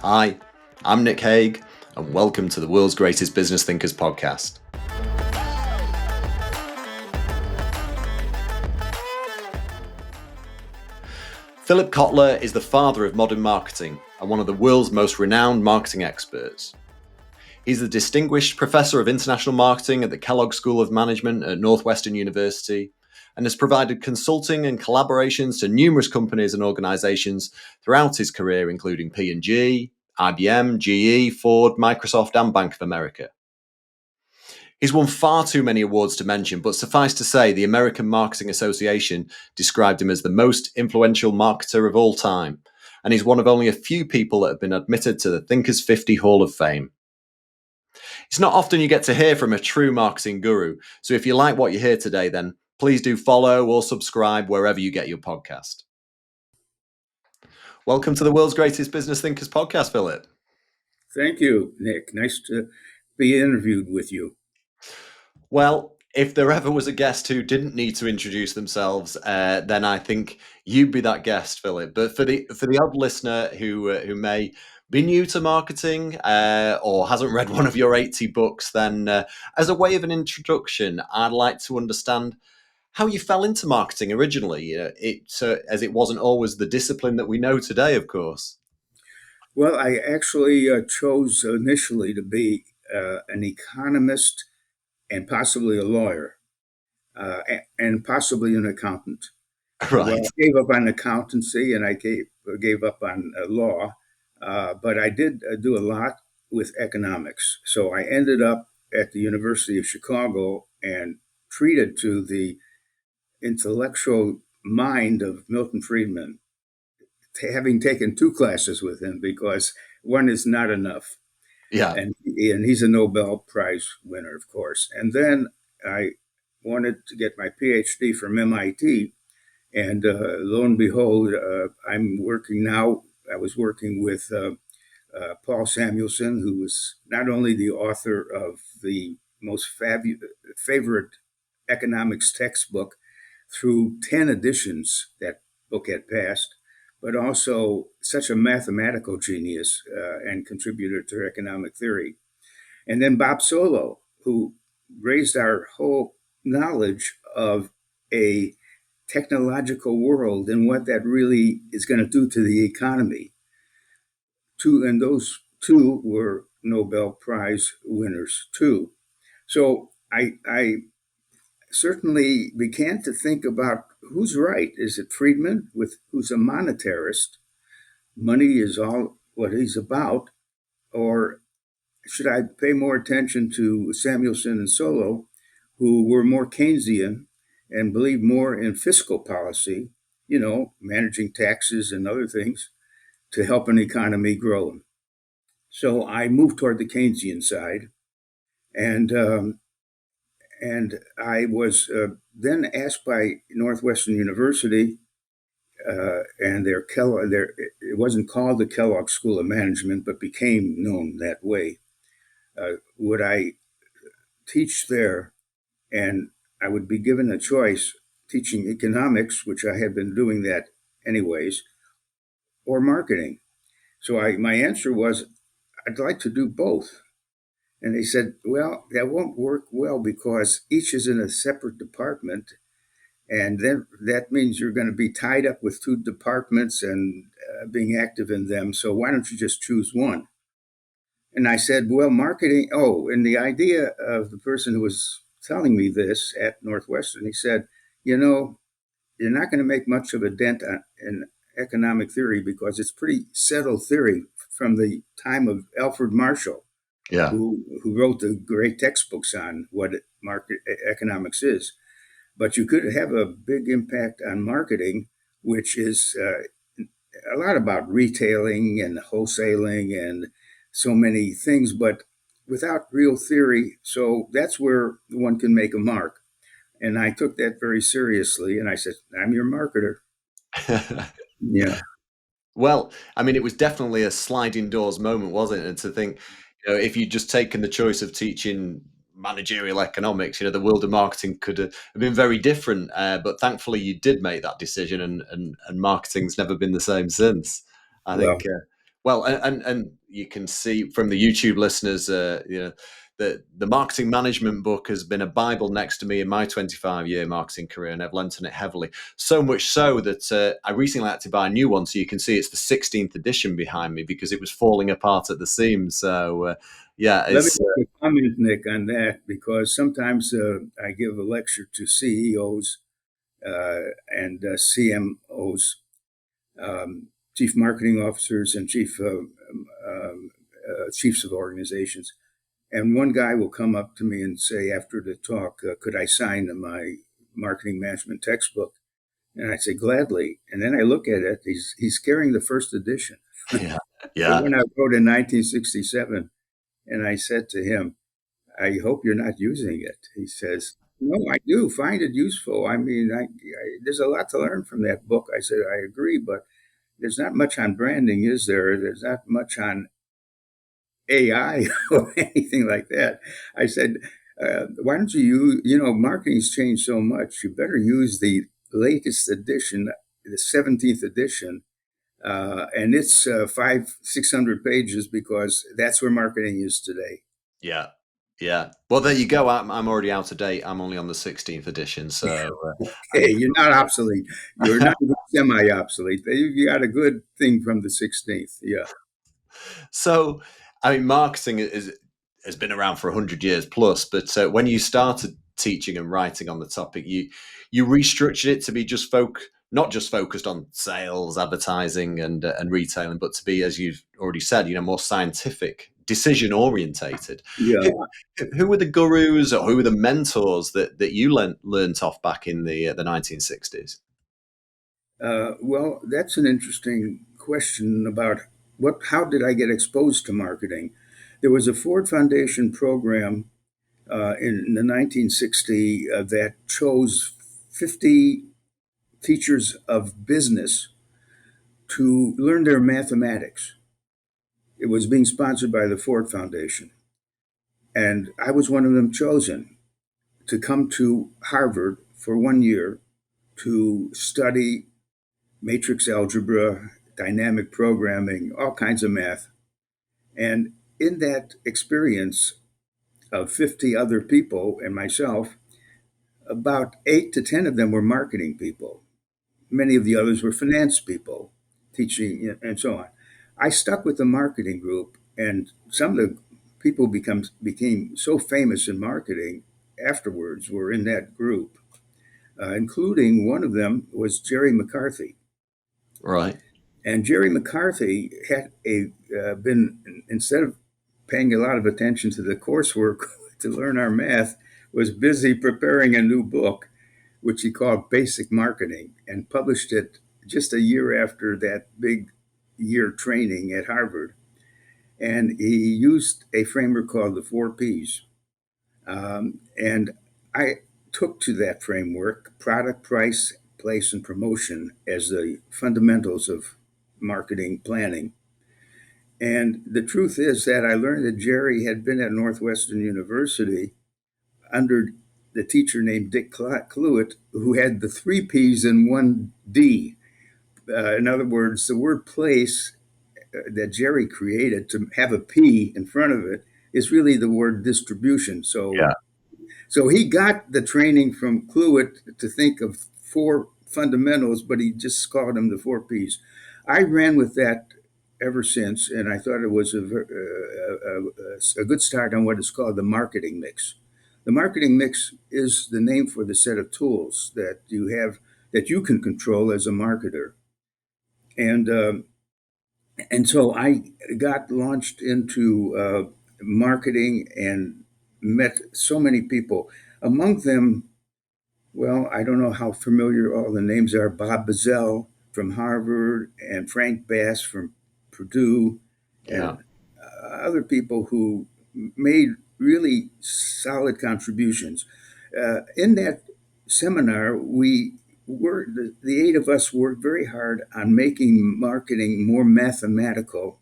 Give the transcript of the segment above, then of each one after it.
Hi, I'm Nick Haig, and welcome to the World's Greatest Business Thinkers podcast. Philip Kotler is the father of modern marketing and one of the world's most renowned marketing experts. He's the Distinguished Professor of International Marketing at the Kellogg School of Management at Northwestern University and has provided consulting and collaborations to numerous companies and organizations throughout his career, including P&G, IBM, GE, Ford, Microsoft, and Bank of America. He's won far too many awards to mention, but suffice to say, the American Marketing Association described him as the most influential marketer of all time, and he's one of only a few people that have been admitted to the Thinkers 50 Hall of Fame. It's not often you get to hear from a true marketing guru, so if you like what you hear today, then please do follow or subscribe wherever you get your podcast. Welcome to the World's Greatest Business Thinkers podcast, Philip. Thank you, Nick. Nice to be interviewed with you. Well, if there ever was a guest who didn't need to introduce themselves, then I think you'd be that guest, Philip. But for the odd listener who may be new to marketing or hasn't read one of your 80 books, then as a way of an introduction, I'd like to understand how you fell into marketing originally. As it wasn't always the discipline that we know today, of course. Well, I actually chose initially to be an economist and possibly a lawyer and possibly an accountant. Well, Right. I gave up on accountancy and I gave up on law, but I did do a lot with economics. So I ended up at the University of Chicago and treated to the intellectual mind of Milton Friedman, having taken two classes with him because one is not enough. Yeah. And he's a Nobel Prize winner, of course. And then I wanted to get my PhD from MIT. And lo and behold, I'm working now. I was working with Paul Samuelson, who was not only the author of the most favorite economics textbook through 10 editions that book had passed, but also such a mathematical genius and contributor to economic theory. And then Bob Solow, who raised our whole knowledge of a technological world and what that really is going to do to the economy. And those two were Nobel Prize winners too. So I certainly began to think about who's right. Is it Friedman, who's a monetarist? Money is all what he's about, or should I pay more attention to Samuelson and Solow, who were more Keynesian and believed more in fiscal policy, managing taxes and other things to help an economy grow? So I moved toward the Keynesian side, and I was then asked by Northwestern University and it wasn't called the Kellogg School of Management, but became known that way. Would I teach there? And I would be given a choice teaching economics, which I had been doing that anyways, or marketing. So my answer was, I'd like to do both. And they said, well, that won't work well because each is in a separate department. And then that means you're going to be tied up with two departments and being active in them. So why don't you just choose one? And I said, well, marketing. Oh, and the idea of the person who was telling me this at Northwestern, he said, you're not going to make much of a dent in economic theory because it's pretty settled theory from the time of Alfred Marshall, Yeah. who wrote the great textbooks on what market economics is. But you could have a big impact on marketing, which is a lot about retailing and wholesaling and so many things, but without real theory. So that's where one can make a mark. And I took that very seriously. And I said, I'm your marketer. Yeah. Well, I mean, it was definitely a sliding doors moment, wasn't it? And to think, if you'd just taken the choice of teaching managerial economics, the world of marketing could have been very different. But thankfully, you did make that decision, and marketing's never been the same since. I Well, think Well, and you can see from the YouTube listeners, the marketing management book has been a Bible next to me in my 25-year marketing career, and I've learnt on it heavily. So much so that I recently had to buy a new one. So you can see it's the 16th edition behind me because it was falling apart at the seams. So yeah, Let me it's make a comment, Nick, on that because sometimes I give a lecture to CEOs and CMOs, chief marketing officers, and chiefs of organizations. And one guy will come up to me and say after the talk, "Could I sign my marketing management textbook?" And I say, "Gladly." And then I look at it; he's carrying the first edition, yeah, the yeah. one I wrote in 1967. And I said to him, "I hope you're not using it." He says, "No, I do find it useful. I mean, there's a lot to learn from that book." I said, "I agree, but there's not much on branding, is there? There's not much on AI or anything like that." I said, "Why don't marketing's changed so much. You better use the latest edition, the 17th edition, and it's 600 pages because that's where marketing is today." Yeah. Yeah. Well, there you go. I'm already out of date. I'm only on the 16th edition. So Hey, you're not obsolete. You're not semi-obsolete. You got a good thing from the 16th. Yeah. so, I mean, marketing has been around for 100 years plus. But when you started teaching and writing on the topic, you restructured it to be not just focused on sales, advertising, and retailing, but to be, as you've already said, more scientific, decision orientated. Yeah. Who were the gurus or who were the mentors that you learnt off back in the 1960s? Well, that's an interesting question about how did I get exposed to marketing? There was a Ford Foundation program in the 1960 that chose 50 teachers of business to learn their mathematics. It was being sponsored by the Ford Foundation. And I was one of them chosen to come to Harvard for 1 year to study matrix algebra, dynamic programming, all kinds of math. And in that experience of 50 other people and myself, about 8 to 10 of them were marketing people. Many of the others were finance people, teaching and so on. I stuck with the marketing group, and some of the people became so famous in marketing afterwards were in that group, including one of them was Jerry McCarthy. Right. And Jerry McCarthy had been, instead of paying a lot of attention to the coursework to learn our math, was busy preparing a new book, which he called Basic Marketing, and published it just a year after that big year training at Harvard. And he used a framework called the 4 Ps. And I took to that framework: product, price, place, and promotion as the fundamentals of marketing planning. And the truth is that I learned that Jerry had been at Northwestern University under the teacher named Dick Cluett, who had the 3 Ps and 1 D. In other words, the word place that Jerry created to have a P in front of it is really the word distribution. Yeah. So he got the training from Cluett to think of 4 fundamentals, but he just called them the 4 Ps. I ran with that ever since, and I thought it was a good start on what is called the marketing mix. The marketing mix is the name for the set of tools that you have that you can control as a marketer. And and so I got launched into marketing and met so many people. Among them, well, I don't know how familiar all the names are: Bob Bazell from Harvard and Frank Bass from Purdue, Yeah. and other people who made really solid contributions. In that seminar, the 8 of us worked very hard on making marketing more mathematical,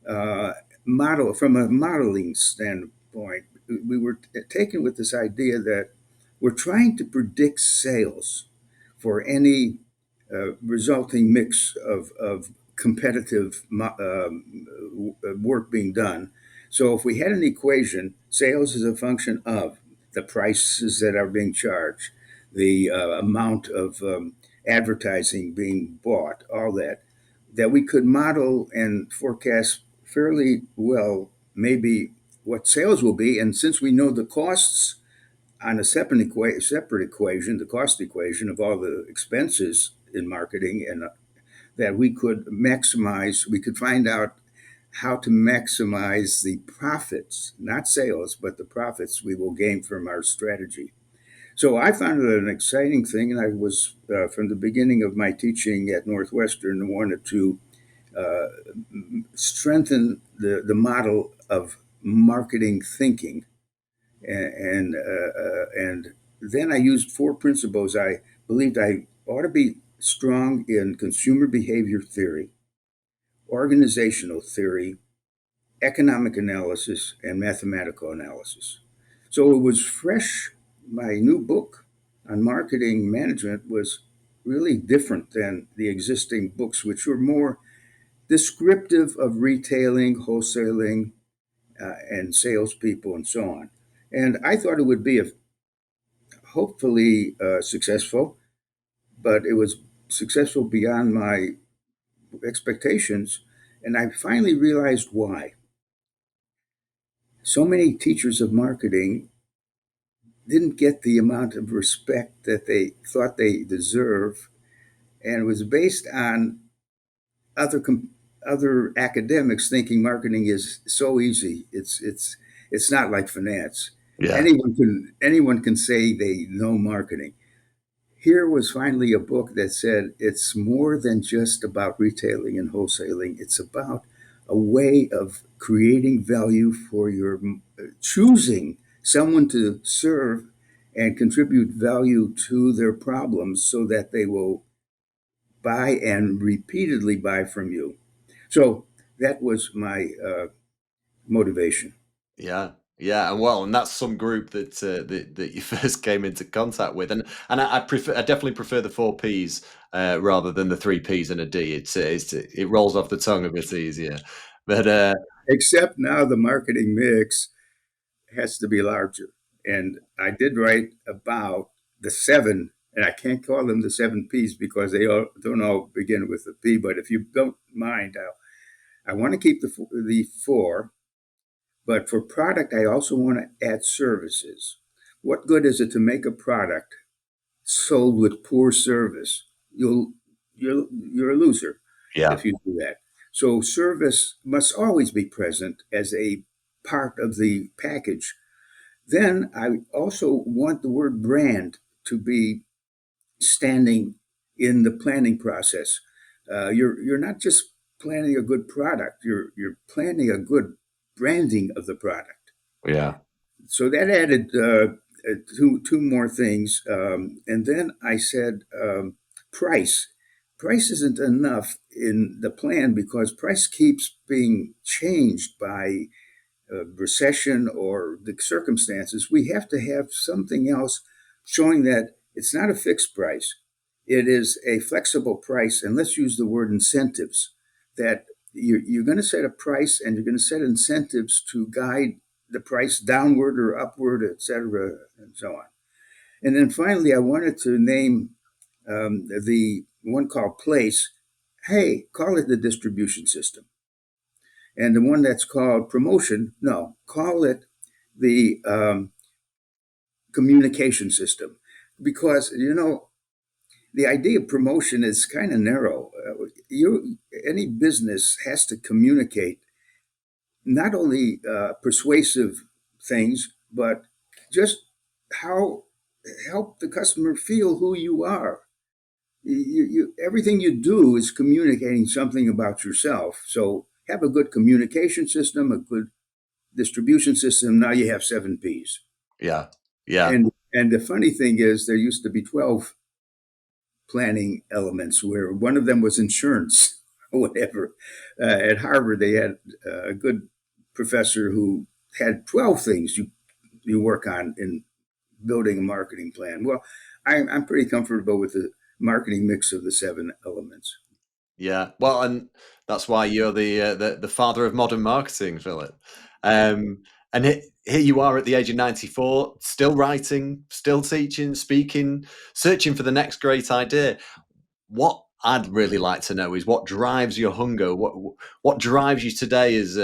uh, model from a modeling standpoint. We were taken with this idea that we're trying to predict sales for any resulting mix of competitive work being done. So if we had an equation, sales is a function of the prices that are being charged, the amount of advertising being bought, all that, that we could model and forecast fairly well, maybe what sales will be. And since we know the costs on a separate equation, the cost equation of all the expenses in marketing, and that we could find out how to maximize the profits, not sales, but the profits we will gain from our strategy. So I found it an exciting thing, and I was, from the beginning of my teaching at Northwestern, wanted to uh, strengthen the model of marketing thinking. And then I used four principles. I believed I ought to be strong in consumer behavior theory, organizational theory, economic analysis, and mathematical analysis. So it was fresh. My new book on marketing management was really different than the existing books, which were more descriptive of retailing, wholesaling, and salespeople, and so on. And I thought it would be hopefully successful, but it was successful beyond my expectations. And I finally realized why. So many teachers of marketing didn't get the amount of respect that they thought they deserve, and it was based on other other academics thinking marketing is so easy. It's not like finance. Yeah. Anyone can say they know marketing. Here was finally a book that said it's more than just about retailing and wholesaling. It's about a way of creating value for your choosing someone to serve and contribute value to their problems so that they will buy and repeatedly buy from you. So that was my motivation. Yeah, yeah, and well, and that's some group that you first came into contact with, and I definitely prefer the four Ps rather than the three Ps and a D. It rolls off the tongue a bit easier, but Except now the marketing mix has to be larger. And I did write about the seven, and I can't call them the seven P's because they all don't all begin with a P. But if you don't mind, I want to keep the four. But for product, I also want to add services. What good is it to make a product sold with poor service? You're a loser yeah, if you do that. So service must always be present as a part of the package. Then I also want the word brand to be standing in the planning process. You're not just planning a good product; you're planning a good branding of the product. yeah, So that added two more things, and then I said price. Price isn't enough in the plan because price keeps being changed by recession or the circumstances. We have to have something else showing that it's not a fixed price. It is a flexible price. And let's use the word incentives, that you're going to set a price and you're going to set incentives to guide the price downward or upward, et cetera, and so on. And then finally, I wanted to name the one called place. Hey, call it the distribution system. And the one that's called promotion, no, call it the communication system. Because, the idea of promotion is kind of narrow. Any business has to communicate not only persuasive things, but just how help the customer feel who you are. Everything you do is communicating something about yourself. So have a good communication system, a good distribution system. Now you have seven P's. yeah, yeah, And the funny thing is, there used to be 12 planning elements, where one of them was insurance or whatever. At Harvard, they had a good professor who had 12 things you work on in building a marketing plan. Well, I'm pretty comfortable with the marketing mix of the seven elements. Yeah. Well, and that's why you're the father of modern marketing, Philip. And here you are at the age of 94, still writing, still teaching, speaking, searching for the next great idea. What I'd really like to know is what drives your hunger. What drives you today? Is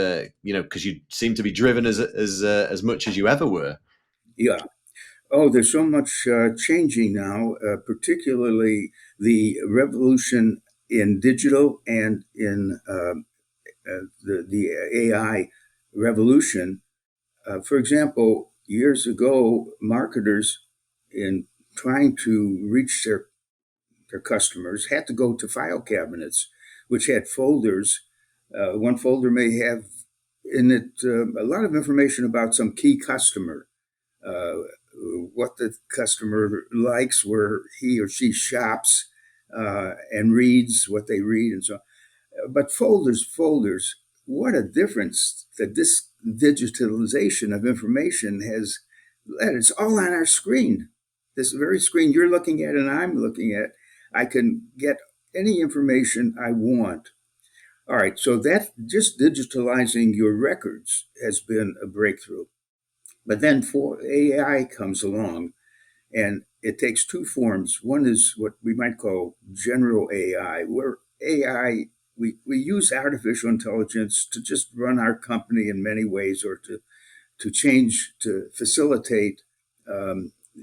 because you seem to be driven as much as you ever were. Yeah. Oh, there's so much changing now, particularly the revolution in digital and in the AI revolution. For example, years ago, marketers, in trying to reach their customers, had to go to file cabinets, which had folders. One folder may have in it a lot of information about some key customer, uh, what the customer likes, where he or she shops, and reads what they read, and so on. But folders, what a difference that this digitalization of information has led. It's all on our screen. This very screen you're looking at and I'm looking at, I can get any information I want. All right, so that just digitalizing your records has been a breakthrough. But then for AI comes along and it takes two forms. One is what we might call general AI, where AI, we use artificial intelligence to just run our company in many ways or to change, to facilitate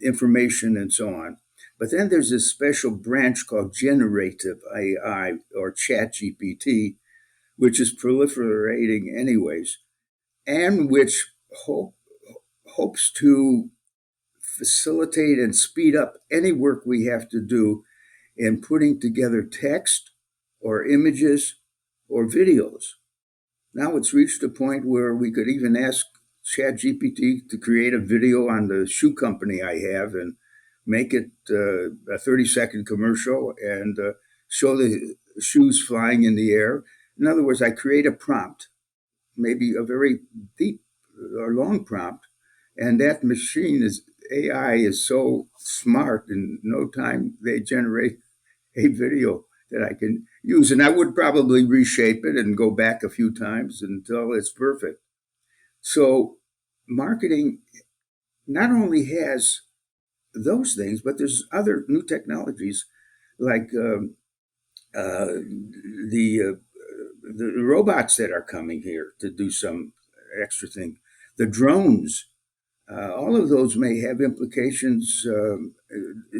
information and so on. But then there's this special branch called generative AI or chat GPT, which is proliferating anyways, and which hopes to facilitate and speed up any work we have to do in putting together text or images or videos. Now it's reached a point where we could even ask ChatGPT to create a video on the shoe company I have and make it a 30-second commercial and show the shoes flying in the air. In other words, I create a prompt, maybe a very deep or long prompt, and that machine is AI is so smart. In no time, they generate a video that I can use, and I would probably reshape it and go back a few times until it's perfect. So, marketing not only has those things, but there's other new technologies like the the robots that are coming here to do some extra thing, the drones. All of those may have implications.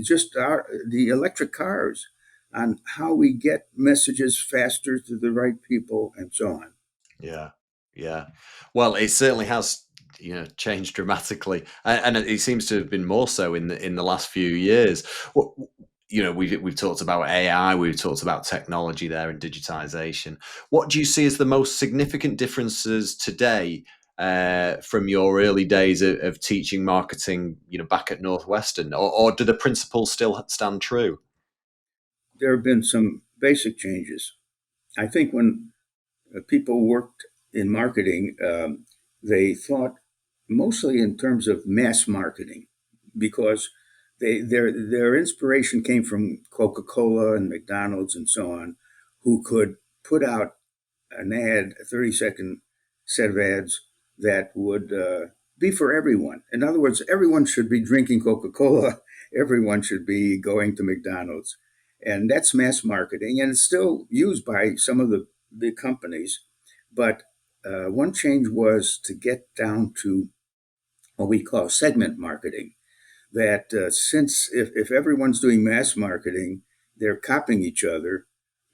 Just the electric cars on how we get messages faster to the right people and so on. Yeah, yeah. Well, it certainly has, changed dramatically, and it seems to have been more so in the last few years. What we've talked about AI, we've talked about technology there and digitization. What do you see as the most significant differences today from your early days of teaching marketing, back at Northwestern, or do the principles still stand true? There have been some basic changes. I think when people worked in marketing, they thought mostly in terms of mass marketing because their inspiration came from Coca-Cola and McDonald's and so on, who could put out an ad, a 30-second set of ads that would be for everyone. In other words, everyone should be drinking Coca-Cola, everyone should be going to McDonald's. And that's mass marketing, and it's still used by some of the big companies. But one change was to get down to what we call segment marketing. That since if everyone's doing mass marketing, they're copying each other.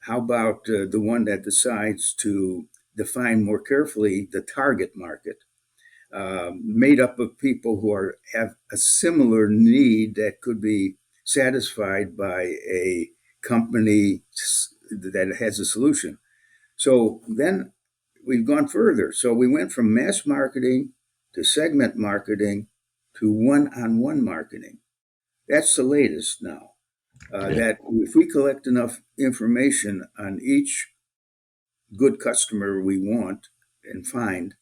How about the one that decides to define more carefully the target market, made up of people who have a similar need that could be satisfied by a company that has a solution. So then we've gone further. So we went from mass marketing to segment marketing to one-on-one marketing. That's the latest now. Yeah. That if we collect enough information on each good customer we want and find,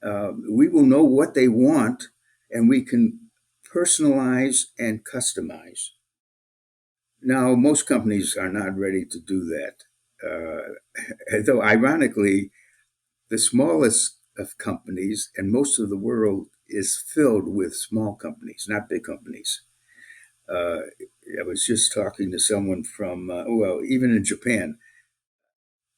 we will know what they want and we can personalize and customize. Now, most companies are not ready to do that. though ironically, the smallest of companies and most of the world is filled with small companies, not big companies. Uh, I was just talking to someone from, well, even in Japan,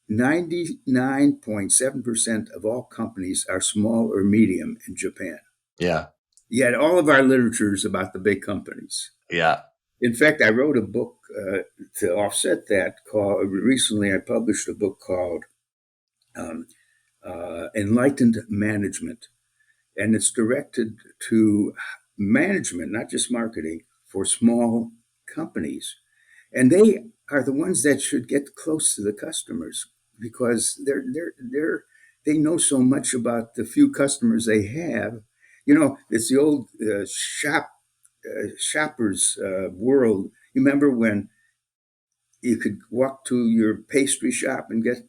99.7% of all companies are small or medium in Japan. Yeah. Yet all of our literature is about the big companies. Yeah. In fact, I wrote a book to offset that. Called recently, I published a book called um, Enlightened Management, and it's directed to management, not just marketing, for small companies. And they are the ones that should get close to the customers because they know so much about the few customers they have. You know, it's the old shoppers world. You remember when you could walk to your pastry shop and get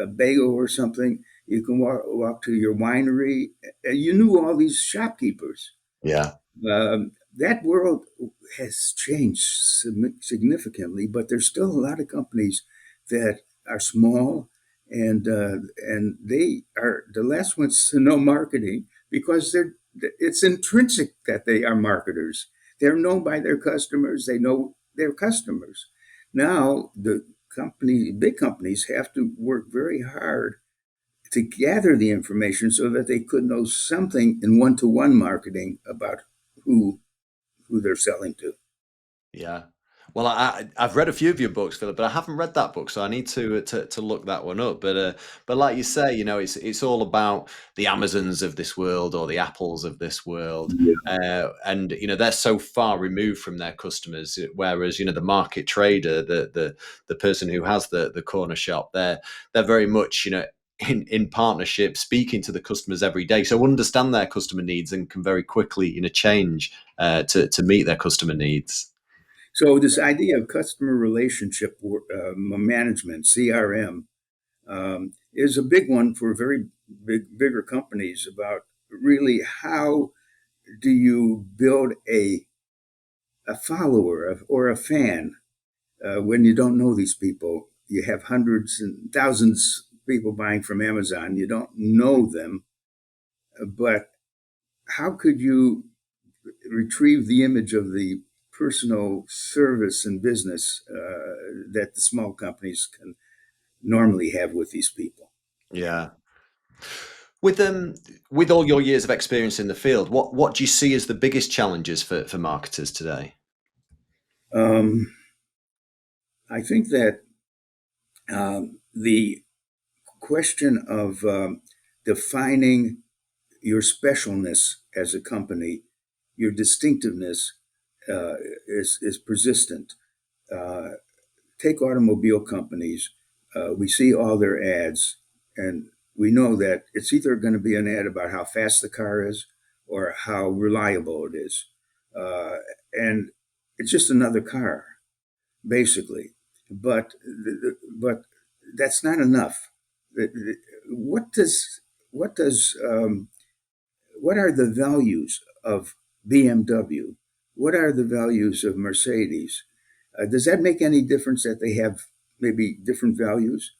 a bagel or something. You can walk to your winery. You knew all these shopkeepers. Yeah. That world has changed significantly, but there's still a lot of companies that are small, and they are the last ones to know marketing because it's intrinsic that they are marketers. They're known by their customers. They know their customers. Now big companies have to work very hard to gather the information so that they could know something in one-to-one marketing about who who they're selling to. Yeah. Well, I've read a few of your books, Philip, but I haven't read that book, so I need to look that one up. But like you say, it's all about the Amazons of this world or the Apples of this world, Yeah. and they're so far removed from their customers. Whereas the market trader, the person who has the corner shop, they're very much in partnership, speaking to the customers every day, so understand their customer needs and can very quickly change to meet their customer needs. So this idea of customer relationship management (CRM) is a big one for very bigger companies about really how do you build a follower or a fan when you don't know these people. You have hundreds and thousands of people buying from Amazon. You don't know them, but how could you retrieve the image of the personal service and business that the small companies can normally have with these people? Yeah. With all your years of experience in the field, what do you see as the biggest challenges for marketers today? Um, I think that the question of defining your specialness as a company, your distinctiveness, is persistent. Uh, Take automobile companies. We see all their ads, and we know that it's either going to be an ad about how fast the car is or how reliable it is. And it's just another car, basically. But that's not enough. What does what does what are the values of BMW? What are the values of Mercedes? Does that make any difference that they have maybe different values?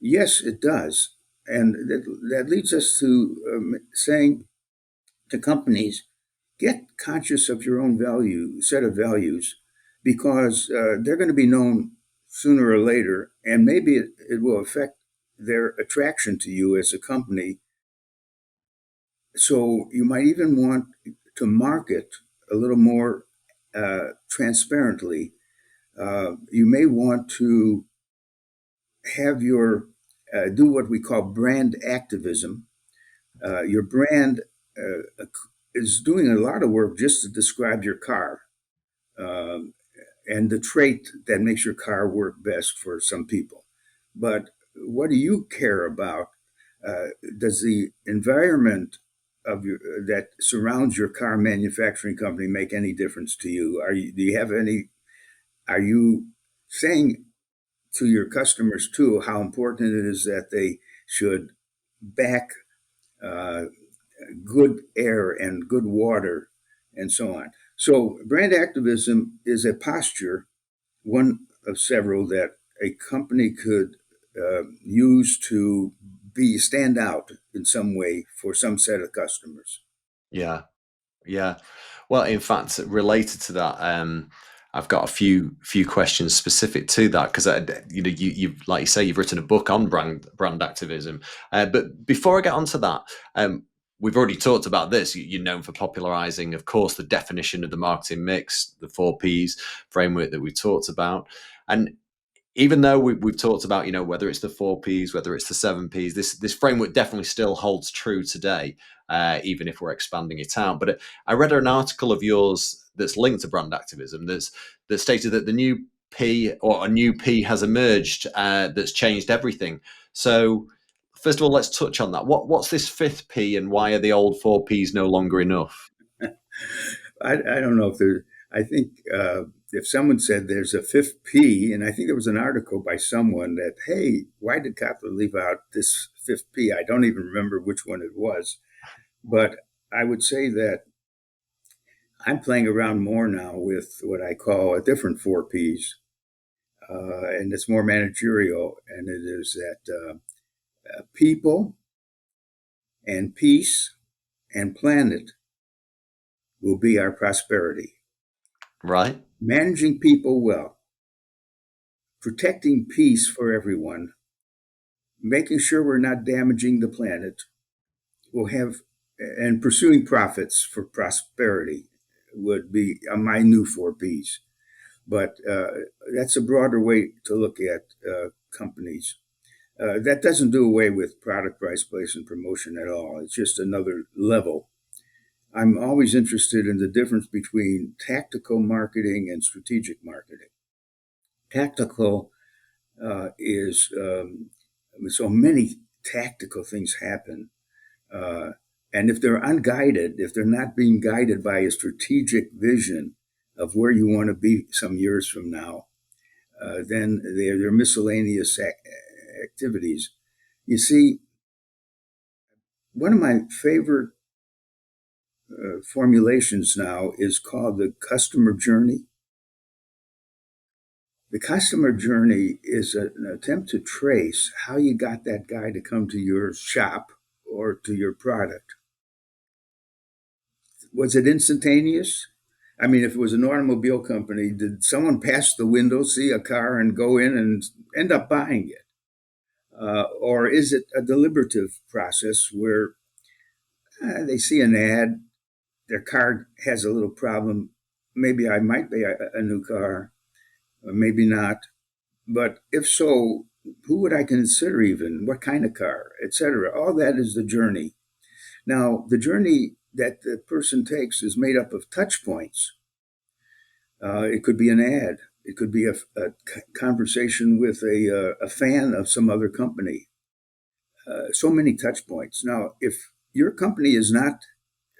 Yes, it does. And that leads us to saying to companies, get conscious of your own set of values, because they're going to be known sooner or later, and maybe it will affect their attraction to you as a company. So you might even want to market a little more transparently. You may want to have your do what we call brand activism. Your brand is doing a lot of work just to describe your car um, and the trait that makes your car work best for some people. But what do you care about? Does the environment that surrounds your car manufacturing company make any difference to you? Do you have any? Are you saying to your customers too how important it is that they should back uh, good air and good water and so on? So brand activism is a posture, one of several that a company could use to stand out in some way for some set of customers. Yeah. Yeah. Well, in fact, related to that, I've got a few questions specific to that because you've like you say, you've written a book on brand activism. But before I get onto that, we've already talked about this. You're known for popularizing, of course, the definition of the marketing mix, the 4Ps framework that we talked about, and even though we've talked about, whether it's the 4Ps, whether it's the 7Ps, this framework definitely still holds true today, even if we're expanding it out. But I read an article of yours that's linked to brand activism that stated that the new P, or a new P, has emerged that's changed everything. So first of all, let's touch on that. What's this fifth P, and why are the old 4Ps no longer enough? I don't know if there. I think if someone said there's a fifth P, and I think there was an article by someone that, hey, why did Kotler leave out this fifth P? I don't even remember which one it was, but I would say that I'm playing around more now with what I call a different four Ps, and it's more managerial, and it is that people and peace and planet will be our prosperity. Right. Managing people well, protecting peace for everyone, making sure we're not damaging the planet, will have, and pursuing profits for prosperity would be my new four Ps. But that's a broader way to look at companies. That doesn't do away with product, price, place, and promotion at all. It's just another level. I'm always interested in the difference between tactical marketing and strategic marketing. Tactical is so many tactical things happen. And if they're unguided, if they're not being guided by a strategic vision of where you want to be some years from now, then they're miscellaneous activities. You see, one of my favorite formulations now is called the customer journey. The customer journey is an attempt to trace how you got that guy to come to your shop or to your product. Was it instantaneous? I mean, if it was an automobile company, did someone pass the window, see a car, and go in and end up buying it? Or is it a deliberative process where they see an ad, their car has a little problem, maybe I might buy a new car, or maybe not. But if so, who would I consider even? What kind of car, etc.? All that is the journey. Now, the journey that the person takes is made up of touch points. It could be an ad. It could be a conversation with a fan of some other company. So many touch points. Now, if your company is not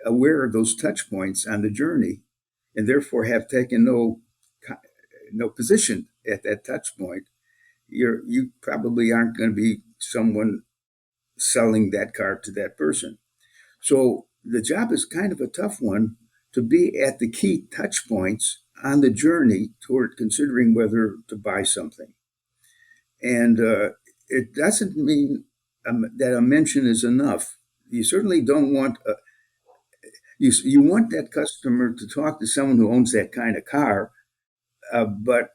aware of those touch points on the journey, and therefore have taken no position at that touch point, you probably aren't going to be someone selling that car to that person. So the job is kind of a tough one, to be at the key touch points on the journey toward considering whether to buy something. And it doesn't mean that a mention is enough. You certainly don't want you want that customer to talk to someone who owns that kind of car, but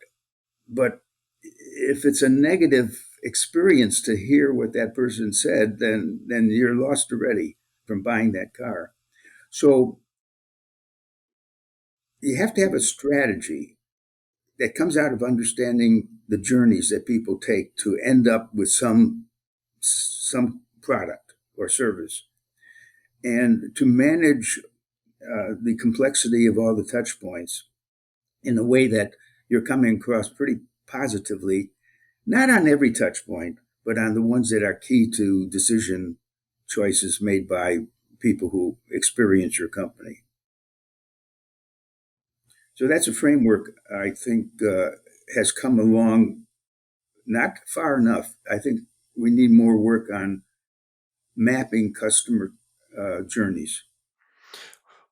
if it's a negative experience to hear what that person said, then you're lost already from buying that car. So you have to have a strategy that comes out of understanding the journeys that people take to end up with some product or service, and to manage the complexity of all the touch points in a way that you're coming across pretty positively, not on every touch point, but on the ones that are key to decision choices made by people who experience your company. So that's a framework I think has come along not far enough. I think we need more work on mapping customer journeys.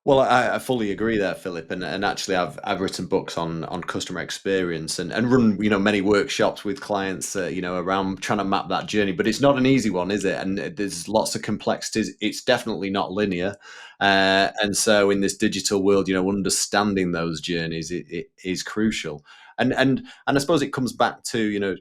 Well, I fully agree there, Philip, and actually, I've written books on customer experience and run many workshops with clients, around trying to map that journey. But it's not an easy one, is it? And there's lots of complexities. It's definitely not linear, and so in this digital world, understanding those journeys it is crucial. And I suppose it comes back to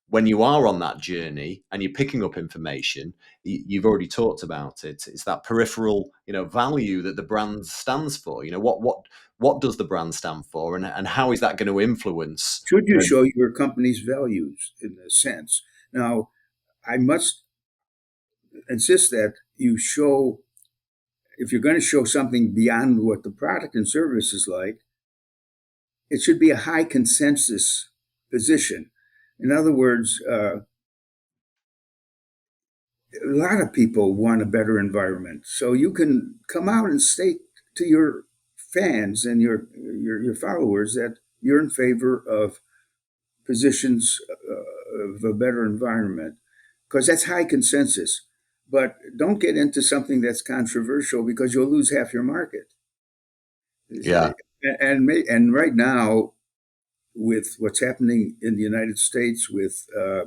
when you are on that journey and you're picking up information, you've already talked about it. It's that peripheral, value that the brand stands for. What does the brand stand for, and how is that going to influence? Should you show your company's values in a sense? Now, I must insist that you show, if you're going to show something beyond what the product and service is like, it should be a high consensus position. In other words, a lot of people want a better environment. So you can come out and state to your fans and your followers that you're in favor of positions of a better environment, because that's high consensus. But don't get into something that's controversial because you'll lose half your market. Yeah, And right now, with what's happening in the United States, with uh,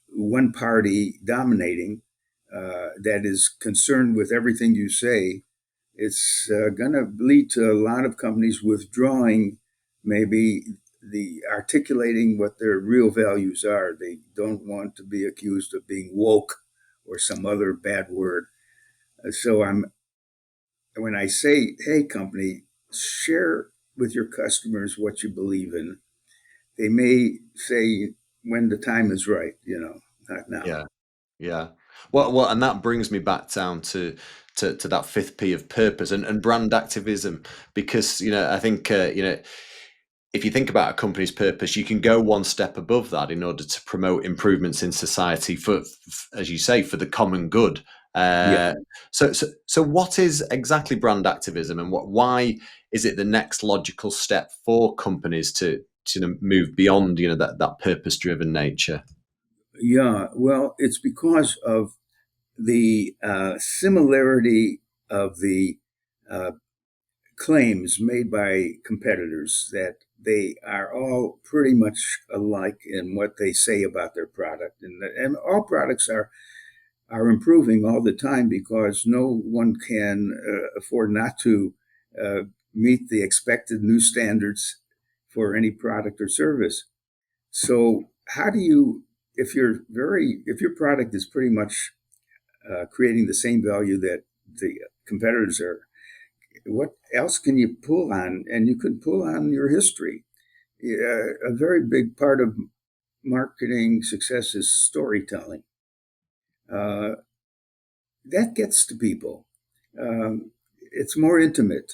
one party dominating, that is concerned with everything you say, it's going to lead to a lot of companies withdrawing, maybe the articulating what their real values are. They don't want to be accused of being woke or some other bad word. So I'm when I say, hey, company, share with your customers what you believe in. They may say when the time is right, not now. yeah. Yeah. Well, and that brings me back down to that fifth P of purpose and brand activism, because I think if you think about a company's purpose, you can go one step above that in order to promote improvements in society for, as you say, for the common good. Yeah. Uh, so, what is exactly brand activism, and why is it the next logical step for companies to move beyond that purpose driven nature? Yeah. Well, it's because of the similarity of the uh, claims made by competitors, that they are all pretty much alike in what they say about their product, and all products are improving all the time because no one can afford not to uh, meet the expected new standards for any product or service. So how do you, if your product is pretty much creating the same value that the competitors are, what else can you pull on? And you could pull on your history. A very big part of marketing success is storytelling. Uh, that gets to people. It's more intimate.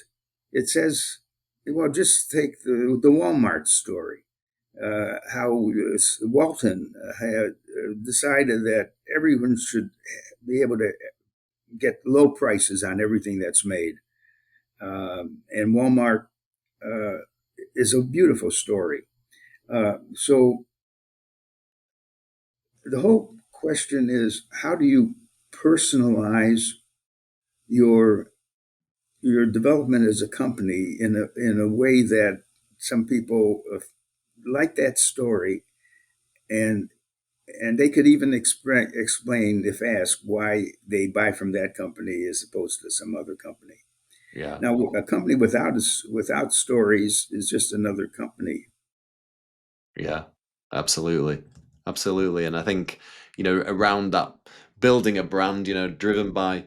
It says, well, just take the Walmart story. How Walton had decided that everyone should be able to get low prices on everything that's made. And Walmart uh, is a beautiful story. So the whole question is, how do you personalize your your development as a company in a way that some people like that story, and they could even explain, if asked, why they buy from that company as opposed to some other company. Yeah. Now, a company without stories is just another company. Yeah, absolutely. Absolutely. And I think, around that, building a brand, driven by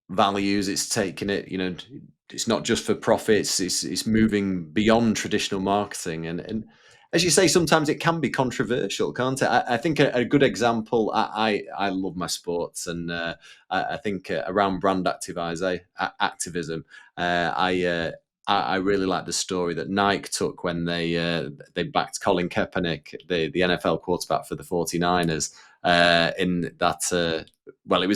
values, it's taking it, it's not just for profits, it's moving beyond traditional marketing. And as you say, sometimes it can be controversial, can't it? I think a good example, I love my sports, and I think around brand activism, I really like the story that Nike took when they backed Colin Kaepernick, the NFL quarterback for the 49ers, in that well,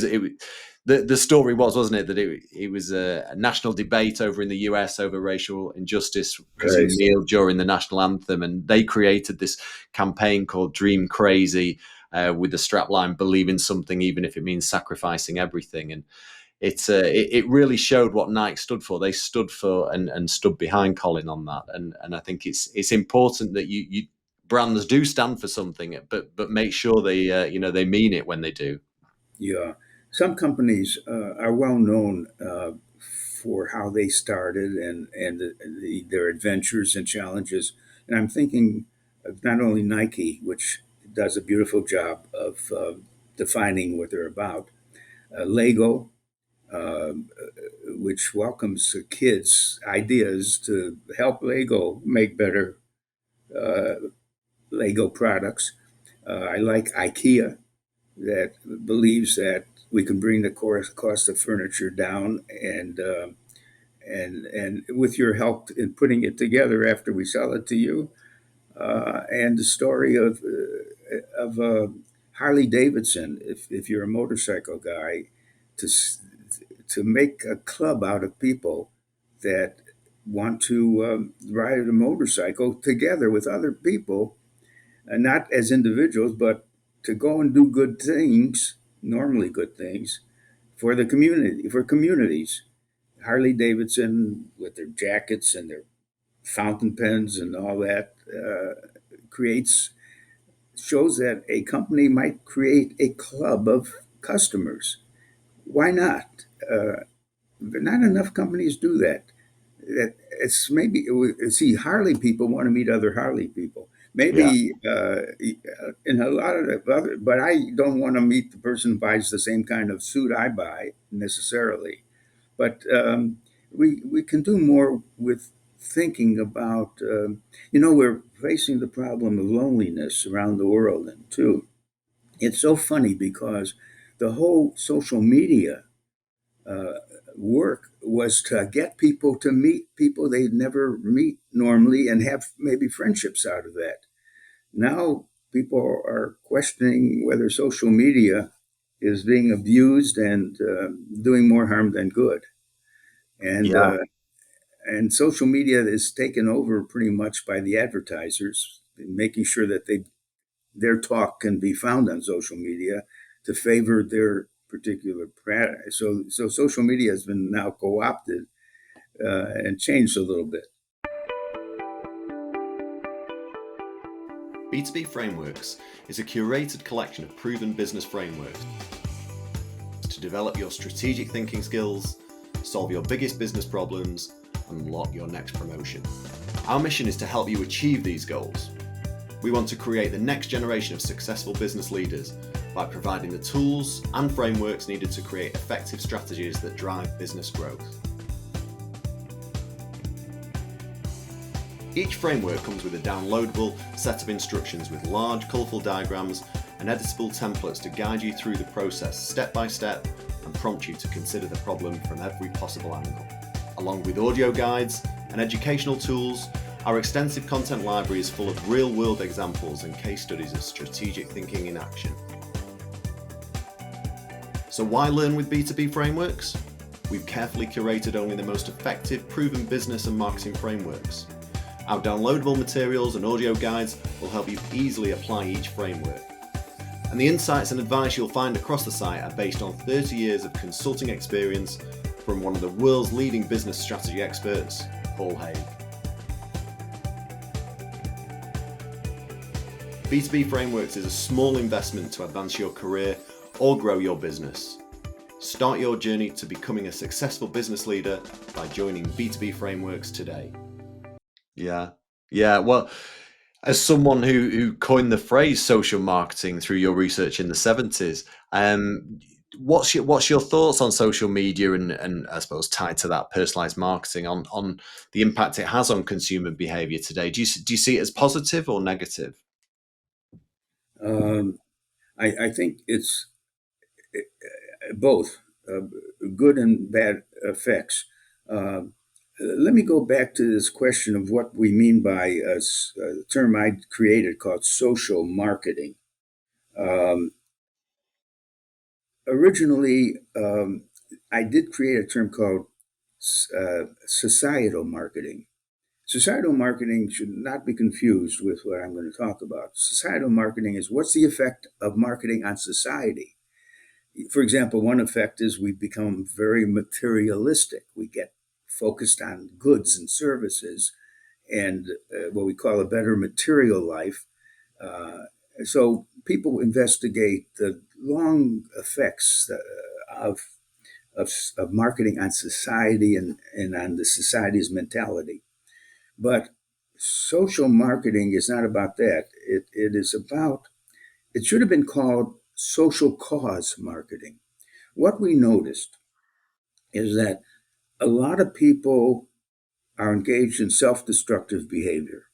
the story wasn't it, that it was a national debate over in the US over racial injustice because he Right. kneeled during the national anthem, and they created this campaign called Dream Crazy, with the strapline "Believe in something, even if it means sacrificing everything." And It really showed what Nike stood for. They stood for and stood behind Colin on that, and I think it's important that you brands do stand for something, but make sure they they mean it when they do. Yeah, some companies are well known for how they started and their adventures and challenges. And I'm thinking of not only Nike, which does a beautiful job of defining what they're about, Lego, uh, which welcomes kids' ideas to help Lego make better uh, Lego products. I like IKEA, that believes that we can bring the cost of furniture down, and with your help in putting it together after we sell it to you, and the story of Harley Davidson. If you're a motorcycle guy, to to make a club out of people that want to ride a motorcycle together with other people, not as individuals, but to go and do good things, normally good things, for the community, for communities. Harley Davidson, with their jackets and their fountain pens and all that, creates shows that a company might create a club of customers. Why not? But not enough companies do that. That it's maybe see Harley people want to meet other Harley people. Yeah, Maybe in a lot of the other, but I don't want to meet the person who buys the same kind of suit I buy necessarily. But we can do more with thinking about. We're facing the problem of loneliness around the world, and too, it's so funny because the whole social media uh, work was to get people to meet people they'd never meet normally and have maybe friendships out of that. Now people are questioning whether social media is being abused and doing more harm than good. And yeah, uh, and social media is taken over pretty much by the advertisers, making sure that their talk can be found on social media to favor their particular product. So social media has been now co-opted and changed a little bit. B2B Frameworks is a curated collection of proven business frameworks to develop your strategic thinking skills, solve your biggest business problems, and unlock your next promotion. Our mission is to help you achieve these goals. We want to create the next generation of successful business leaders by providing the tools and frameworks needed to create effective strategies that drive business growth. Each framework comes with a downloadable set of instructions with large, colourful diagrams and editable templates to guide you through the process step by step and prompt you to consider the problem from every possible angle. Along with audio guides and educational tools, our extensive content library is full of real-world examples and case studies of strategic thinking in action. So why learn with B2B frameworks? We've carefully curated only the most effective, proven business and marketing frameworks. Our downloadable materials and audio guides will help you easily apply each framework. And the insights and advice you'll find across the site are based on 30 years of consulting experience from one of the world's leading business strategy experts, Paul Haig. B2B Frameworks is a small investment to advance your career or grow your business. Start your journey to becoming a successful business leader by joining B2B Frameworks today. Yeah. Yeah. Well, as someone who coined the phrase social marketing through your research in the 70s, what's your thoughts on social media and I suppose tied to that personalized marketing on the impact it has on consumer behavior today? Do you see it as positive or negative? Um, I think it's both uh, good and bad effects. Uh, Let me go back to this question of what we mean by a term I created called social marketing. Um, Originally, I did create a term called societal marketing. Societal marketing should not be confused with what I'm going to talk about. Societal marketing is what's the effect of marketing on society? For example, one effect is we become very materialistic. We get focused on goods and services and what we call a better material life. Uh, so people investigate the long effects of marketing on society and on the society's mentality. But social marketing is not about that. It is about, it should have been called social cause marketing. What we noticed is that a lot of people are engaged in self destructive behavior.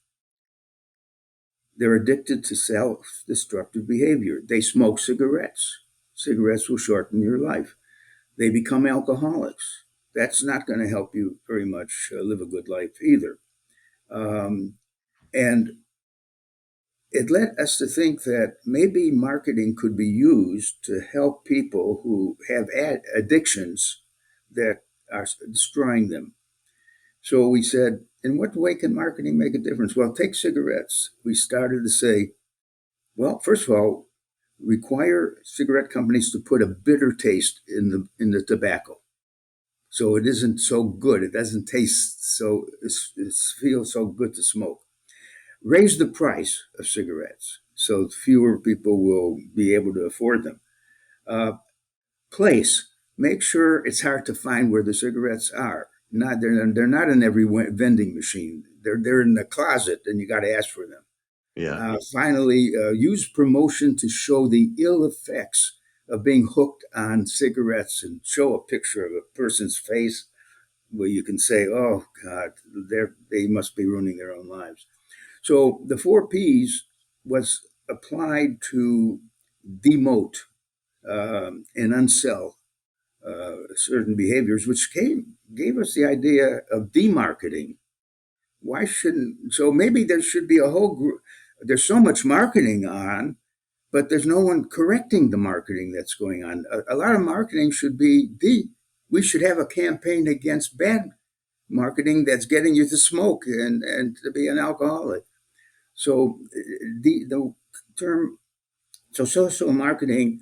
They're addicted to self destructive behavior. They smoke cigarettes. Cigarettes will shorten your life. They become alcoholics. That's not going to help you very much live a good life either. Um, and it led us to think that maybe marketing could be used to help people who have addictions that are destroying them. So we said, in what way can marketing make a difference? Well, take cigarettes. We started to say, well, first of all, require cigarette companies to put a bitter taste in the tobacco, so it isn't so good. It doesn't taste so. It feels so good to smoke. Raise the price of cigarettes so fewer people will be able to afford them. Uh, Place. Make sure it's hard to find where the cigarettes are. Not they're not in every vending machine. They're in the closet, and you got to ask for them. Yeah. Finally, use promotion to show the ill effects of being hooked on cigarettes, and show a picture of a person's face where you can say, "Oh God, they must be ruining their own lives." So the four P's was applied to demote and unsell certain behaviors, which gave us the idea of demarketing. Why shouldn't, so maybe there should be a whole group. There's so much marketing on, but there's no one correcting the marketing that's going on. A lot of marketing should be we should have a campaign against bad marketing that's getting you to smoke and to be an alcoholic. So the term, so social marketing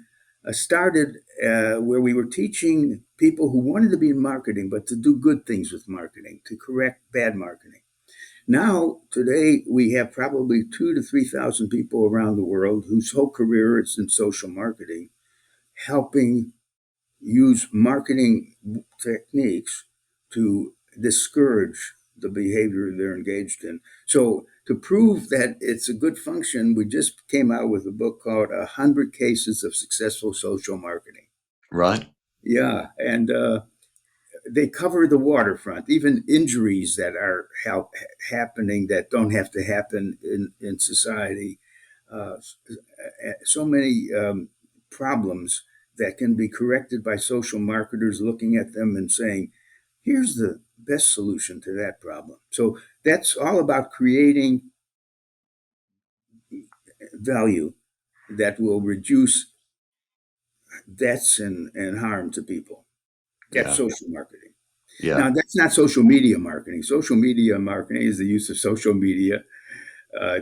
started where we were teaching people who wanted to be in marketing, but to do good things with marketing, to correct bad marketing. Now, today, we have probably 2 to 3,000 people around the world whose whole career is in social marketing, helping use marketing techniques to discourage the behavior they're engaged in. So, to prove that it's a good function, we just came out with a book called "100 Cases of Successful Social Marketing." Right. Yeah, and they cover the waterfront, even injuries that are happening that don't have to happen in society. Uh, so many problems that can be corrected by social marketers looking at them and saying, here's the best solution to that problem. So that's all about creating value that will reduce deaths and harm to people. That's Yeah. social marketing. Yeah. Now, that's not social media marketing. Social media marketing is the use of social media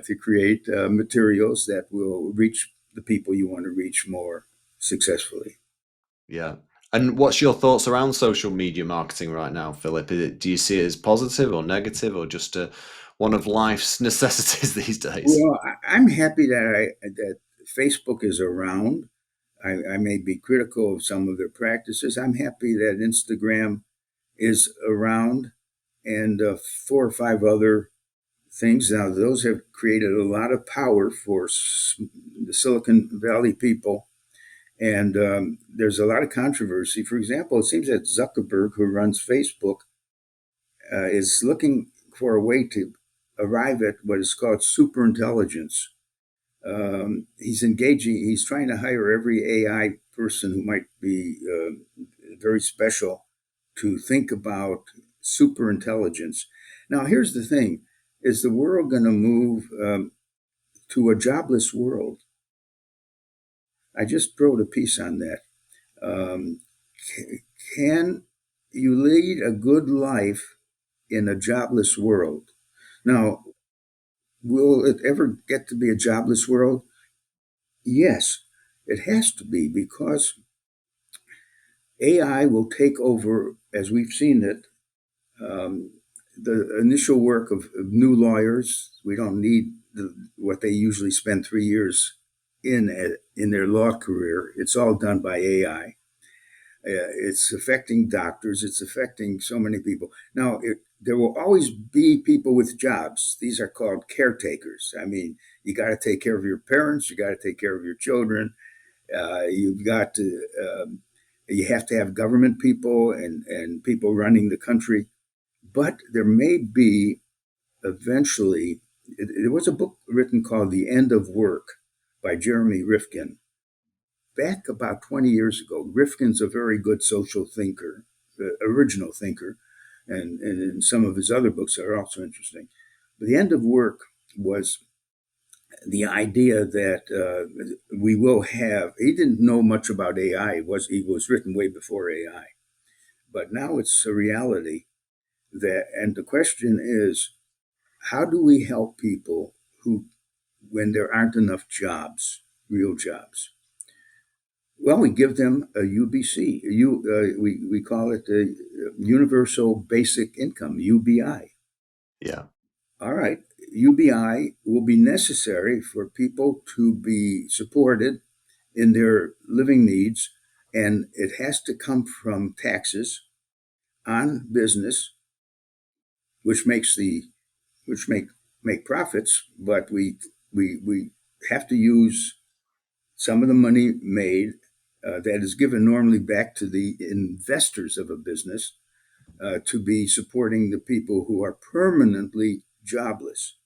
to create materials that will reach the people you want to reach more successfully. Yeah. And what's your thoughts around social media marketing right now, Philip? Do you see it as positive or negative or just one of life's necessities these days? Well, I'm happy that Facebook is around. I may be critical of some of their practices. I'm happy that Instagram is around, and four or five other things. Now, those have created a lot of power for the Silicon Valley people. And there's a lot of controversy. For example, it seems that Zuckerberg, who runs Facebook, is looking for a way to arrive at what is called superintelligence. He's trying to hire every AI person who might be very special to think about superintelligence. Now, here's the thing: is the world going to move to a jobless world? I just wrote a piece on that. Um, can you lead a good life in a jobless world? Now, will it ever get to be a jobless world? Yes, it has to be, because AI will take over, as we've seen it, um, the initial work of new lawyers. We don't need what they usually spend 3 years in their law career. It's all done by AI. It's affecting doctors. It's affecting so many people. Now, there will always be people with jobs. These are called caretakers. I mean, you got to take care of your parents. You got to take care of your children. You've got to. You have to have government people and people running the country. But there may be eventually. There was a book written called "The End of Work" by Jeremy Rifkin back about 20 years ago. Rifkin's a very good social thinker, original thinker, and some of his other books are also interesting. But the end of work was the idea that we will have. He didn't know much about AI. It was written way before AI, but now it's a reality. That and the question is, how do we help people who, when there aren't enough jobs, real jobs? Well, we give them a UBC. We call it the Universal Basic Income, UBI. Yeah. All right. UBI will be necessary for people to be supported in their living needs, and it has to come from taxes on business, which makes the which make profits, but we have to use some of the money made that is given normally back to the investors of a business to be supporting the people who are permanently jobless.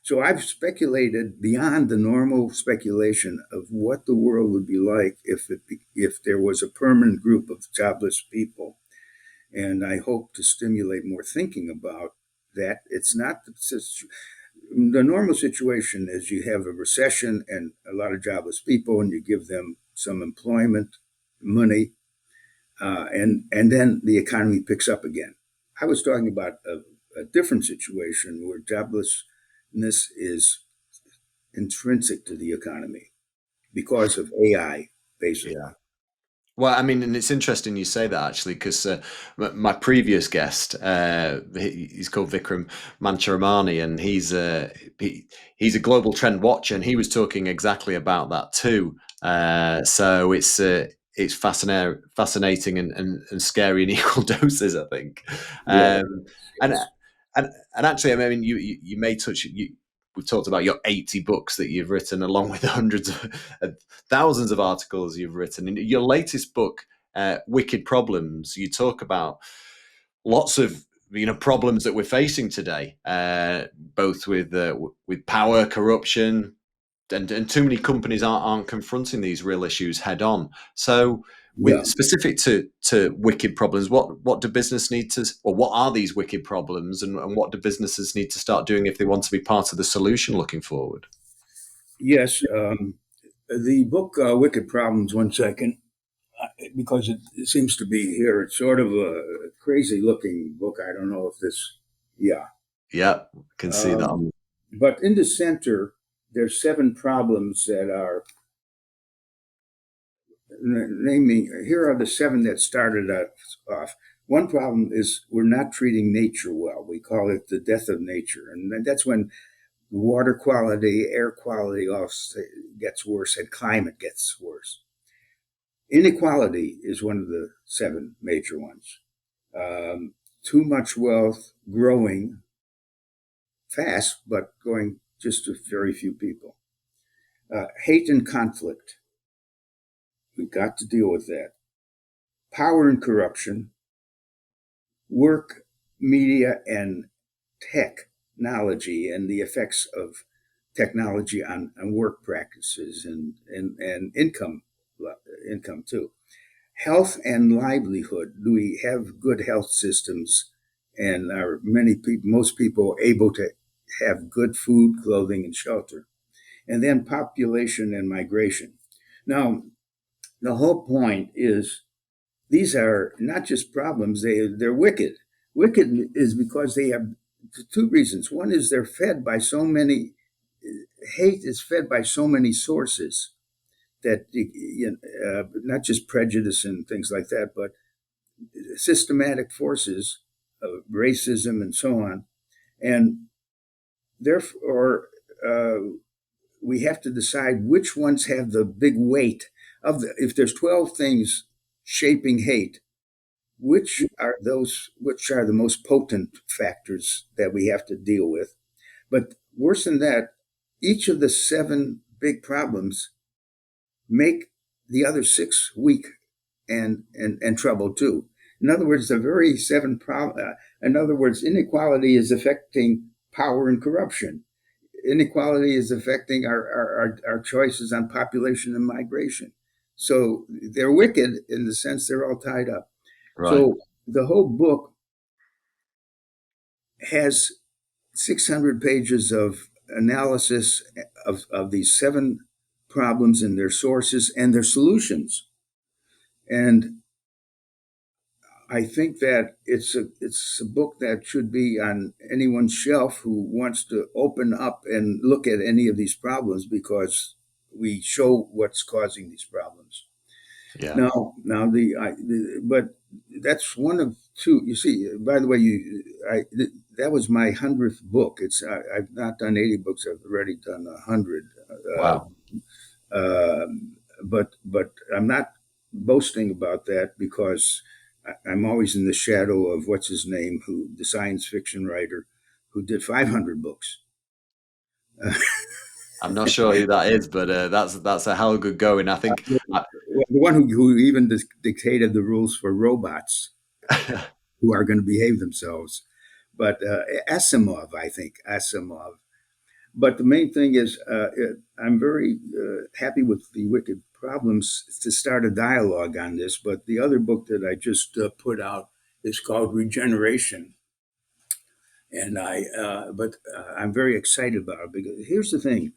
So I've speculated beyond the normal speculation of what the world would be like if there was a permanent group of jobless people, and I hope to stimulate more thinking about that. It's not the normal situation is you have a recession and a lot of jobless people, and you give them some employment money, and then the economy picks up again. I was talking about a different situation where joblessness is intrinsic to the economy because of AI, Yeah. basically. Well, I mean, and it's interesting you say that actually, because my previous guest, he's called Vikram Mancharamani, and he's a global trend watcher, and he was talking exactly about that too. So it's fascinating and scary in equal doses, I think. Yes, Um, and yes. and actually, I mean, you may touch you. We've talked about your 80 books that you've written, along with hundreds of thousands of articles you've written. In your latest book, Wicked Problems, you talk about lots of problems that we're facing today, both with power, corruption, and too many companies aren't confronting these real issues head on. So, with Yeah. specific to wicked problems, what do business need to, or what are these wicked problems, and what do businesses need to start doing if they want to be part of the solution looking forward? Yes. The book Wicked Problems, one second, because it seems to be here. It's sort of a crazy looking book. I don't know if this, yeah. Yeah, can see that. Um, but in the center, there's 7 problems that are naming. Here are the 7 that started us off. One problem is we're not treating nature well. We call it the death of nature, and that's when water quality, air quality all gets worse, and climate gets worse. Inequality is one of the 7 major ones. Too much wealth growing fast, but going just to very few people. Hate and conflict. We've got to deal with that. Power and corruption. Work, media, and technology, and the effects of technology on work practices and income too. Health and livelihood. Do we have good health systems, and are most people able to have good food, clothing, and shelter? And then population and migration. Now, the whole point is these are not just problems, they're wicked. Wicked is because they have 2 reasons. One is hate is fed by so many sources that not just prejudice and things like that, but systematic forces of racism and so on. And therefore, we have to decide which ones have the big weight of if there's 12 things shaping hate, which are the most potent factors that we have to deal with. But worse than that, each of the seven big problems make the other six weak and trouble too. In other words, the very seven problem. In other words, inequality is affecting power and corruption. Inequality is affecting our choices on population and migration. So they're wicked in the sense they're all tied up. Right. So the whole book has 600 pages of analysis of these seven problems and their sources and their solutions. And I think that it's a book that should be on anyone's shelf who wants to open up and look at any of these problems, because we show what's causing these problems. Yeah. Now but that's one of two. You see, by the way, that was my 100th book. I've not done 80 books. I've already done 100. Uh, Wow. uh, but I'm not boasting about that, because I'm always in the shadow of what's his name, who the science fiction writer who did 500 books. I'm not sure who that is, but that's a hell of good going. I think. The one who even dictated the rules for robots who are going to behave themselves. But Asimov, I think Asimov. But the main thing is, I'm very happy with the Wicked Problems to start a dialogue on this. But the other book that I just put out is called Regeneration, and I'm very excited about it, because here's the thing: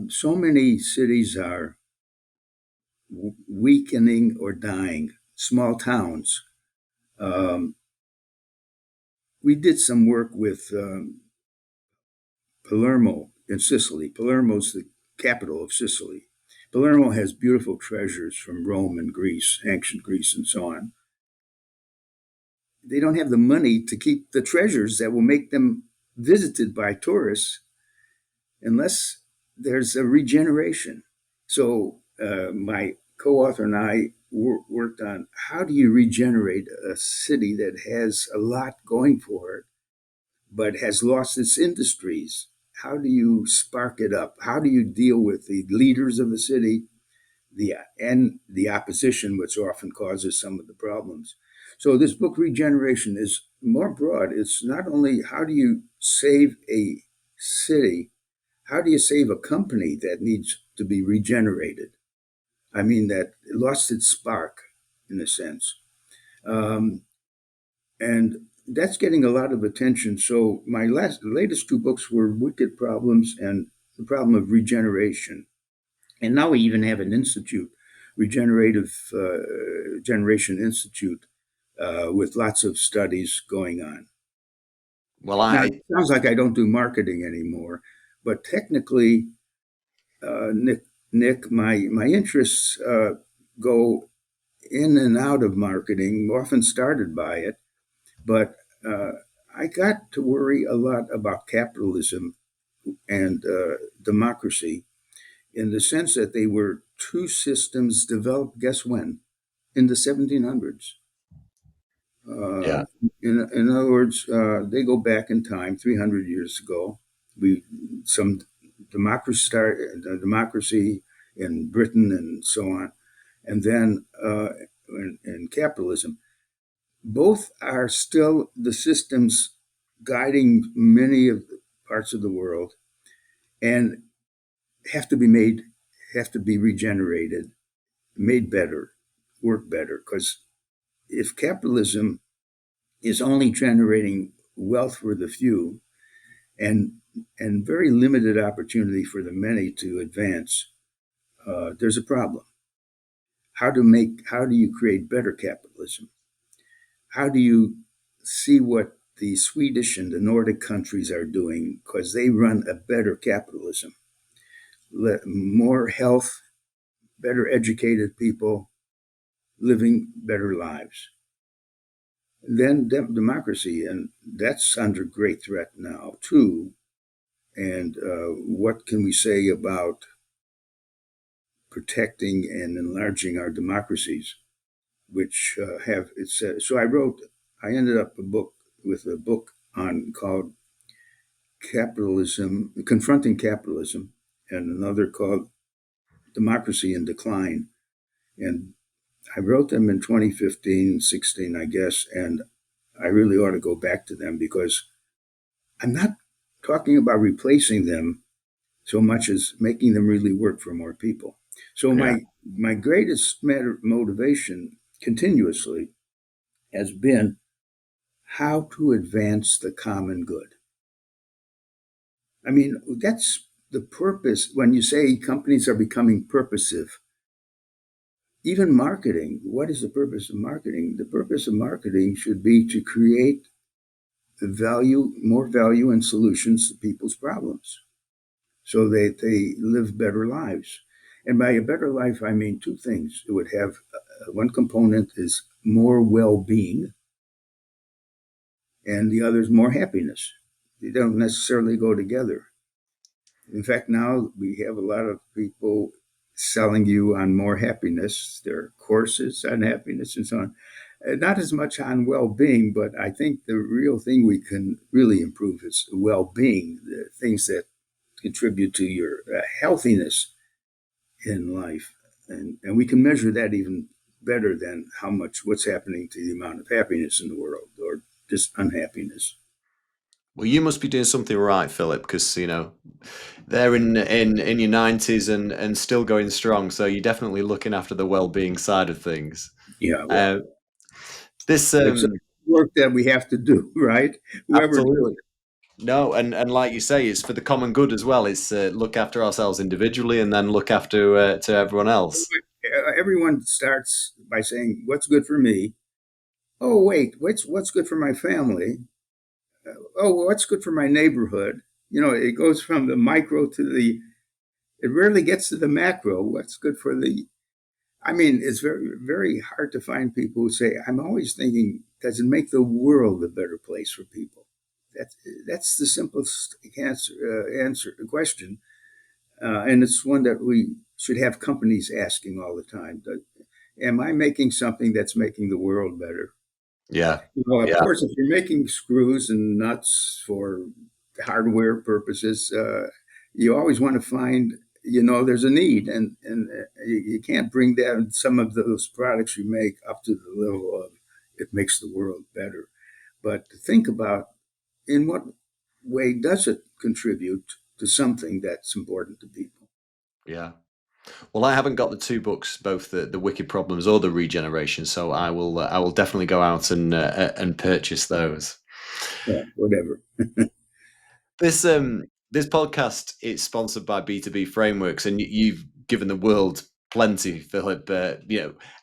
so many cities are weakening or dying. Small towns. Um, we did some work with Palermo in Sicily. Palermo's the capital of Sicily. Palermo has beautiful treasures from Rome and Greece, ancient Greece, and so on. They don't have the money to keep the treasures that will make them visited by tourists unless there's a regeneration. So my co-author and I worked on how do you regenerate a city that has a lot going for it, but has lost its industries. How do you spark it up? How do you deal with the leaders of the city, and the opposition, which often causes some of the problems? So this book, Regeneration, is more broad. It's not only how do you save a city, how do you save a company that needs to be regenerated? I mean, that lost its spark, in a sense. Um, and that's getting a lot of attention. So my latest two books were Wicked Problems and The Problem of Regeneration. And now we even have an institute, Regenerative Generation Institute, with lots of studies going on. Well, Now, I it sounds like I don't do marketing anymore, but technically, Nick, my interests go in and out of marketing, often started by it. But I got to worry a lot about capitalism and democracy, in the sense that they were two systems developed, guess when? In the 1700s. yeah. In other words, they go back in time 300 years ago. We some democracy in Britain and so on, and then in capitalism. Both are still the systems guiding many of the parts of the world, and have to be made, have to be regenerated, made better, work better. Because if capitalism is only generating wealth for the few, and very limited opportunity for the many to advance, there's a problem. How do you create better capitalism? How do you see what the Swedish and the Nordic countries are doing, because they run a better capitalism, more health, better educated people living better lives. Then democracy, and that's under great threat now too. And what can we say about protecting and enlarging our democracies, which have it's. So I ended up with a book on called Capitalism, Confronting Capitalism, and another called Democracy in Decline. And I wrote them in 2015, 16, I guess, and I really ought to go back to them because I'm not talking about replacing them so much as making them really work for more people. So Yeah. my greatest motivation continuously has been how to advance the common good. I mean, that's the purpose. When you say companies are becoming purposive, even marketing, what is the purpose of marketing? The purpose of marketing should be to create more value and solutions to people's problems so that they live better lives. And by a better life, I mean two things. It would have one component is more well being, and the other is more happiness. They don't necessarily go together. In fact, now we have a lot of people selling you on more happiness. There are courses on happiness and so on. Not as much on well being, but I think the real thing we can really improve is well being, the things that contribute to your healthiness in life. And we can measure that even better than what's happening to the amount of happiness in the world or just unhappiness. Well, you must be doing something right, Philip, because they're in your nineties and still going strong. So you're definitely looking after the well-being side of things. Yeah, well, Uh, this it's work that we have to do, right? Whoever does Absolutely. No, and like you say, it's for the common good as well. It's look after ourselves individually and then look after to everyone else. everyone starts by saying, "What's good for me?" Oh, wait, what's good for my family? Oh, what's good for my neighborhood? You know, it goes from the micro to the. It rarely gets to the macro. What's good for the. I mean, it's very hard to find people who say, "I'm always thinking, does it make the world a better place for people?" That's that's the simplest answer question, and it's one that we should have companies asking all the time. Am I making something that's making the world better? Yeah, Well, of yeah, course, if you're making screws and nuts for hardware purposes, you always want to find, there's a need, and you can't bring down some of those products you make up to the level of it makes the world better. But think about in what way does it contribute to something that's important to people? yeah. Well, I haven't got the two books, both the Wicked Problems or the Regeneration, so I will definitely go out and purchase those. Yeah, whatever. This podcast is sponsored by B2B Frameworks, and you've given the world plenty, Philip.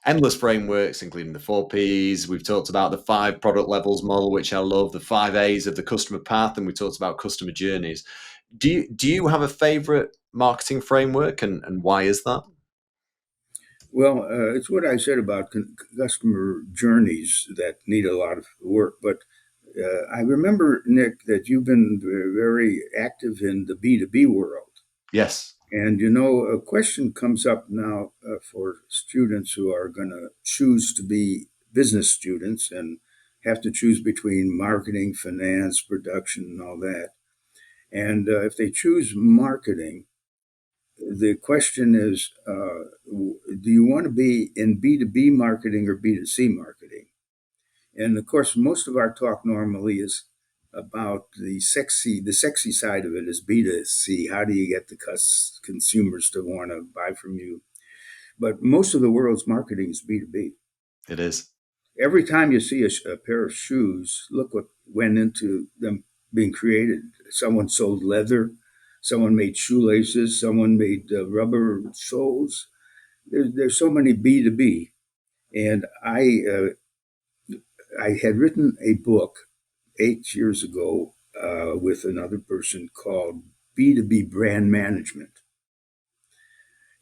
Endless frameworks, including the 4Ps. We've talked about the 5 product levels model, which I love, the 5 As of the customer path, and we talked about customer journeys. Do you have a favorite marketing framework, and why is that? Well, it's what I said about customer journeys that need a lot of work. But I remember, Nick, that you've been very active in the B2B world. Yes. And, a question comes up now for students who are going to choose to be business students and have to choose between marketing, finance, production, and all that. And if they choose marketing, the question is, do you want to be in B2B marketing or B2C marketing? And of course, most of our talk normally is about the sexy side of it is B2C. How do you get the consumers to want to buy from you? But most of the world's marketing is B2B. It is. Every time you see a pair of shoes, look what went into them being created. Someone sold leather, someone made shoelaces, someone made rubber soles. There's so many B2B. And I had written a book 8 years ago with another person called B2B Brand Management.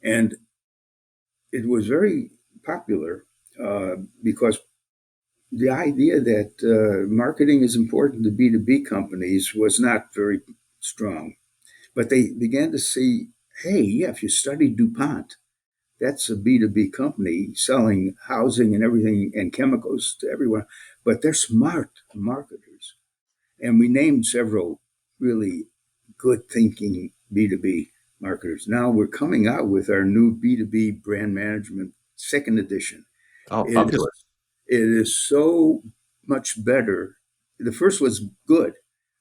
And it was very popular because the idea that marketing is important to B2B companies was not very strong. But they began to see, hey, yeah, if you study DuPont, that's a B2B company selling housing and everything and chemicals to everyone. But they're smart marketers. And we named several really good thinking B2B marketers. Now we're coming out with our new B2B brand management second edition. Oh, It is, fabulous. it is so much better. The first was good,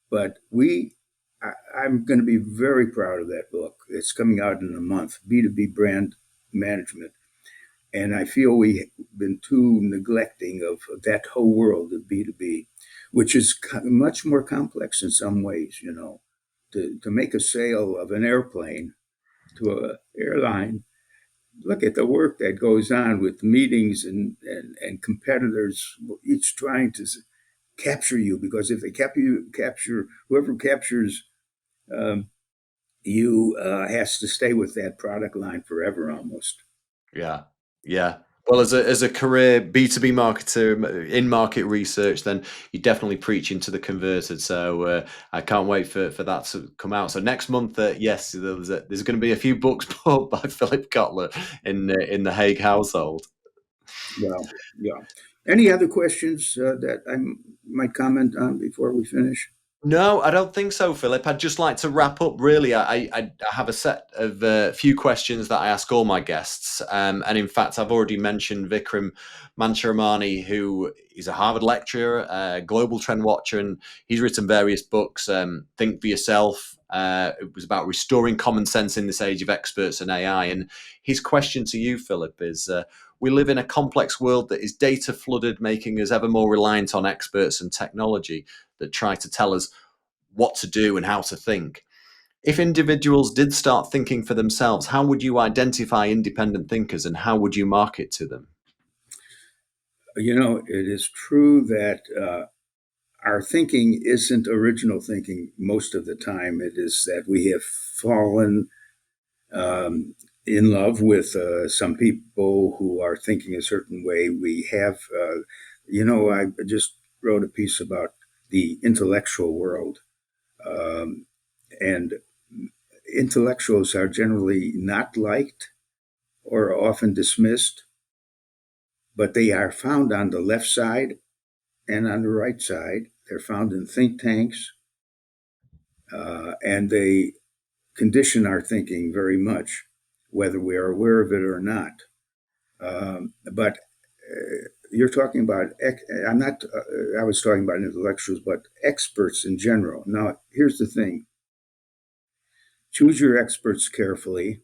but I'm going to be very proud of that book. It's coming out in a month, B2B brand management. And I feel we've been too neglecting of that whole world of B2B, which is much more complex in some ways, you know. To make a sale of an airplane to an airline, look at the work that goes on with meetings and competitors, each trying to capture you, because if they capture whoever captures um, you has to stay with that product line forever almost. Yeah, yeah. Well, as a career B2B marketer in market research, then you're definitely preaching to the converted. So I can't wait for that to come out. So next month, yes, there's going to be a few books bought by Philip Kotler in the Hague household. Well, yeah. Any other questions that might comment on before we finish? No, I don't think so, Philip. I'd just like to wrap up. Really, I have a set of few questions that I ask all my guests, and in fact, I've already mentioned Vikram Mancharamani, who is a Harvard lecturer, global trend watcher, and he's written various books. Think for Yourself. It was about restoring common sense in this age of experts and AI. And his question to you, Philip, is: we live in a complex world that is data flooded, making us ever more reliant on experts and technology that try to tell us what to do and how to think. If individuals did start thinking for themselves, how would you identify independent thinkers and how would you market to them? You know, it is true that our thinking isn't original thinking most of the time. It is that we have fallen um, in love with some people who are thinking a certain way. We have, I just wrote a piece about the intellectual world. Um, and intellectuals are generally not liked or often dismissed, but they are found on the left side and on the right side. They're found in think tanks, and they condition our thinking very much, whether we are aware of it or not. But you're talking about, I'm not, I was talking about intellectuals, but experts in general. Now, here's the thing: choose your experts carefully.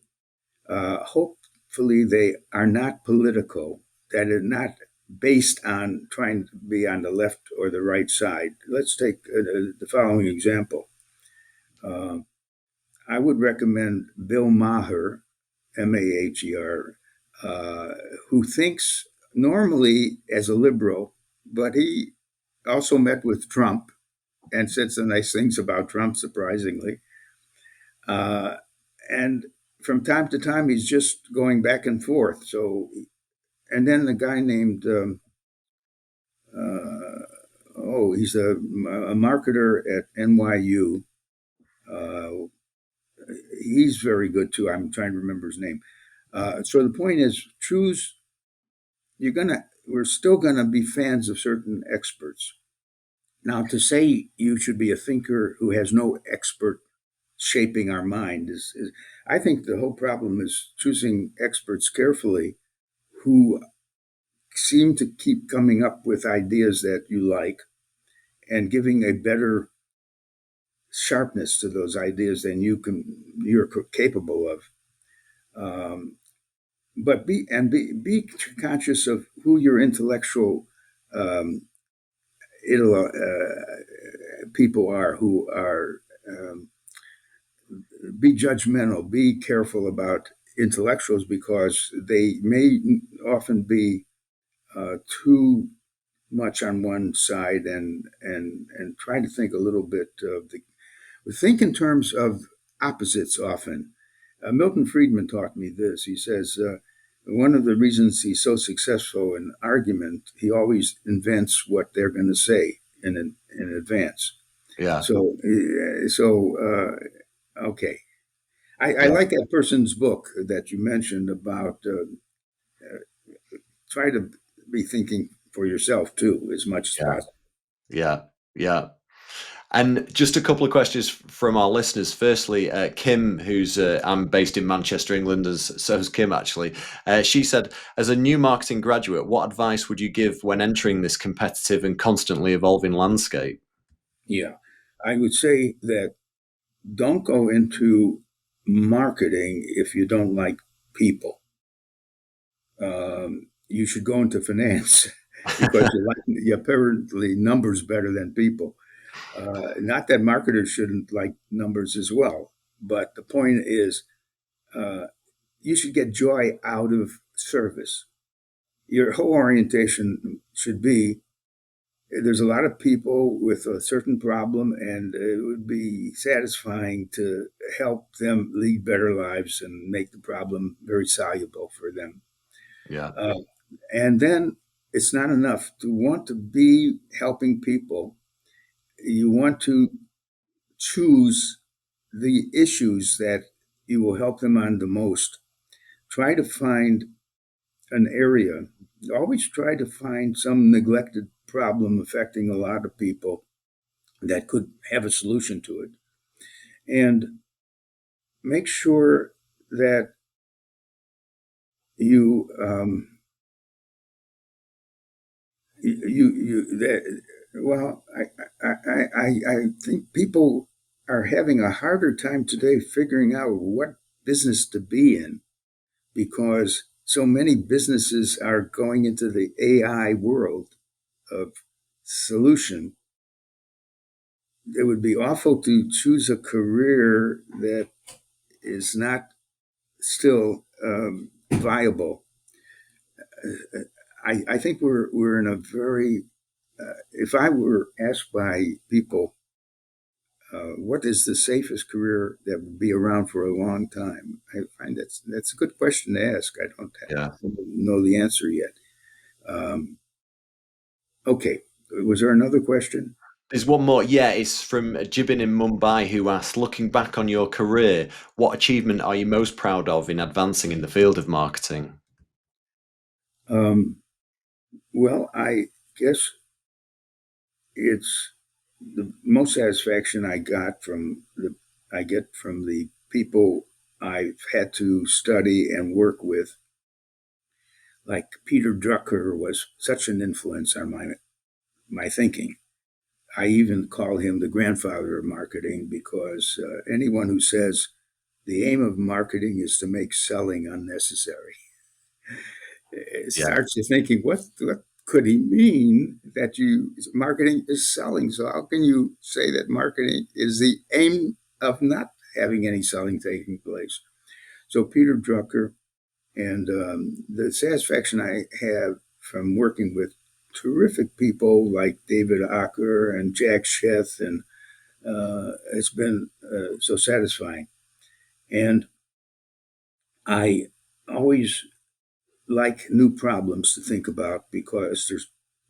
Hopefully, they are not political, that are not based on trying to be on the left or the right side. Let's take the following example. Uh, I would recommend Bill Maher, Maher, uh, who thinks normally as a liberal, but he also met with Trump and said some nice things about Trump, surprisingly. Uh, and from time to time, he's just going back and forth. So, and then the guy named, he's a marketer at NYU. Uh, he's very good too. I'm trying to remember his name. So the point is, choose. We're still gonna be fans of certain experts. Now, to say you should be a thinker who has no expert shaping our mind is I think the whole problem is choosing experts carefully who seem to keep coming up with ideas that you like and giving a better sharpness to those ideas than you're capable of. Um, but be conscious of who your intellectual um, people are who are be judgmental, be careful about intellectuals because they may often be too much on one side and try to think a little bit of the think in terms of opposites often. Milton Friedman taught me this. He says one of the reasons he's so successful in argument, he always invents what they're going to say in advance. Yeah. So, okay. I Yeah. like that person's book that you mentioned about try to be thinking for yourself too, as much as Yeah. possible. Yeah. Yeah. And just a couple of questions from our listeners. Firstly, Kim, who's I'm based in Manchester, England, as so is Kim actually. She said, as a new marketing graduate, what advice would you give when entering this competitive and constantly evolving landscape? Yeah. I would say that don't go into marketing if you don't like people. You should go into finance because you apparently numbers better than people. Not that marketers shouldn't like numbers as well, but the point is uh, you should get joy out of service. Your whole orientation should be there's a lot of people with a certain problem, and it would be satisfying to help them lead better lives and make the problem very soluble for them. Yeah. Uh, and then it's not enough to want to be helping people. You want to choose the issues that you will help them on the most. Try to find an area. Always try to find some neglected problem affecting a lot of people that could have a solution to it. And make sure that you that well I think people are having a harder time today figuring out what business to be in because so many businesses are going into the AI world of solution. It would be awful to choose a career that is not still viable. I think we're in a very if I were asked by people what is the safest career that would be around for a long time, I find that's a good question to ask. I don't Yeah. know the answer yet. Um, okay, was there another question? There's one more. Yeah, it's from Jibin in Mumbai who asked, looking back on your career, what achievement are you most proud of in advancing in the field of marketing? Um, well, I guess it's the most satisfaction I get from the people I've had to study and work with. Like Peter Drucker was such an influence on my thinking. I even call him the grandfather of marketing because anyone who says the aim of marketing is to make selling unnecessary Yeah. starts you thinking, what could he mean that you marketing is selling? So how can you say that marketing is the aim of not having any selling taking place? So Peter Drucker and the satisfaction I have from working with terrific people like David Acker and Jack Sheth, and it's been so satisfying. And I always like new problems to think about because there's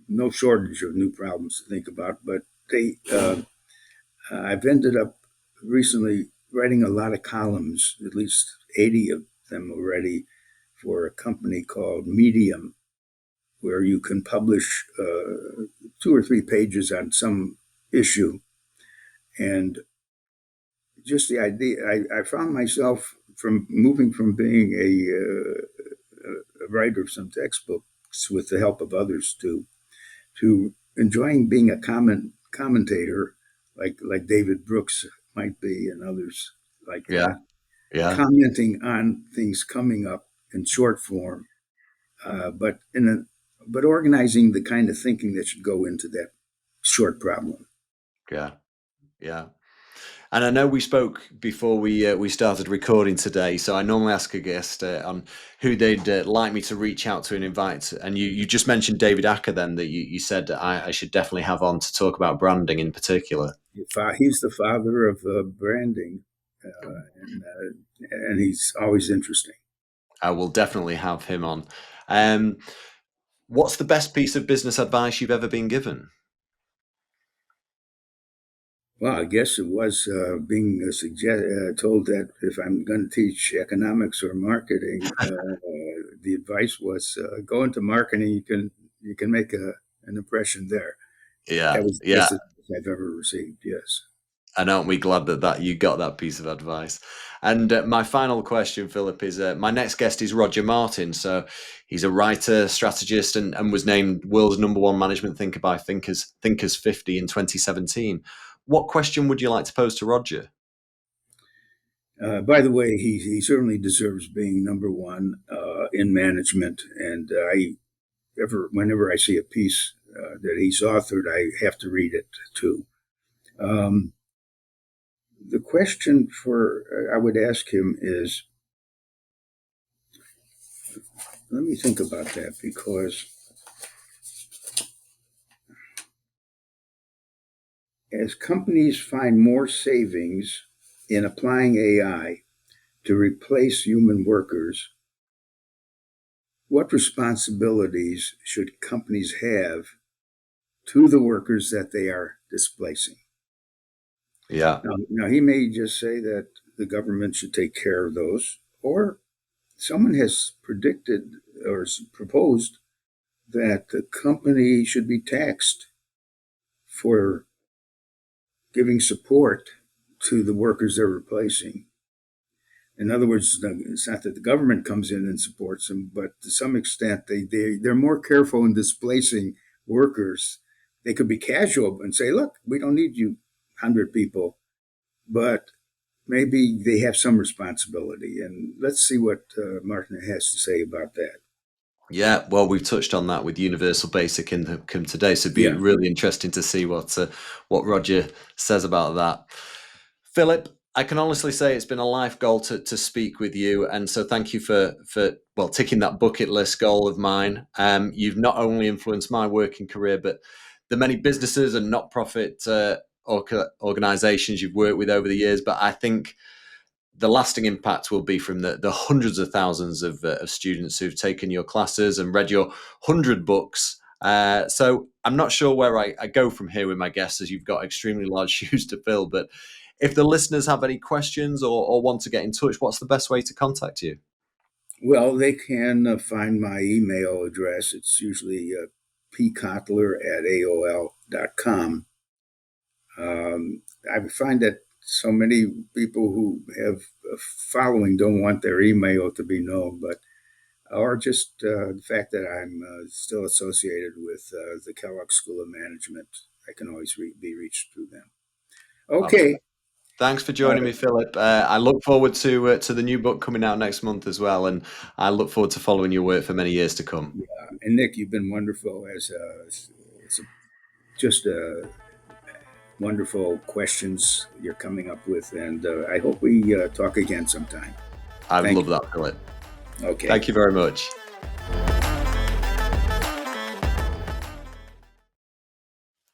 no shortage of new problems to think about. But I've ended up recently writing a lot of columns, at least 80 of them already, for a company called Medium, where you can publish 2 or 3 pages on some issue. And just the idea, I found myself from moving from being a writer of some textbooks with the help of others to enjoying being a commentator like David Brooks might be and others like Yeah. that, Yeah. commenting on things coming up in short form, but but organizing the kind of thinking that should go into that short problem. Yeah. Yeah. And I know we spoke before we started recording today, so I normally ask a guest on who they'd like me to reach out to and invite. And you just mentioned David Acker, then that you said that I should definitely have on to talk about branding in particular. He's the father of branding, and he's always interesting. I will definitely have him on. Um, what's the best piece of business advice you've ever been given? Well, I guess it was being told that if I'm going to teach economics or marketing, the advice was go into marketing. You can make an impression there. That Yeah, was the yeah. best advice I've ever received. Yes. And aren't we glad that you got that piece of advice? And my final question, Philip, is my next guest is Roger Martin. So he's a writer, strategist, and was named world's number one management thinker by Thinkers 50 in 2017. What question would you like to pose to Roger? By the way, he certainly deserves being number one in management. And whenever I see a piece that he's authored, I have to read it too. Um, the question I would ask him is, let me think about that, because as companies find more savings in applying AI to replace human workers, what responsibilities should companies have to the workers that they are displacing? Yeah, Now, he may just say that the government should take care of those, or someone has predicted or proposed that the company should be taxed for giving support to the workers they're replacing. In other words, it's not that the government comes in and supports them, but to some extent, they're more careful in displacing workers. They could be casual and say, look, we don't need you 100 people, but maybe they have some responsibility. And let's see what Martin has to say about that. yeah. Well, we've touched on that with universal basic income today, so it'd be Yeah. really interesting to see what Roger says about that. Philip, I can honestly say it's been a life goal to speak with you, and so thank you for well ticking that bucket list goal of mine. You've not only influenced my working career, but the many businesses and not-profit organisations you've worked with over the years. But I think the lasting impact will be from the hundreds of thousands of students who've taken your classes and read your 100 books. So I'm not sure where I go from here with my guests, as you've got extremely large shoes to fill. But if the listeners have any questions or want to get in touch, what's the best way to contact you? Well, they can find my email address. It's usually pkotler at AOL.com. I find that so many people who have a following don't want their email to be known, but or just the fact that I'm still associated with the Kellogg School of Management. I can always be reached through them. Fabulous. Okay. Thanks for Uh, joining me, Philip. I look forward to the new book coming out next month as well, and I look forward to following your work for many years to come. and Nick, you've been wonderful just wonderful questions you're coming up with, and I hope we talk again sometime. I would Thank love you. that, Philip. Okay. Thank you very much.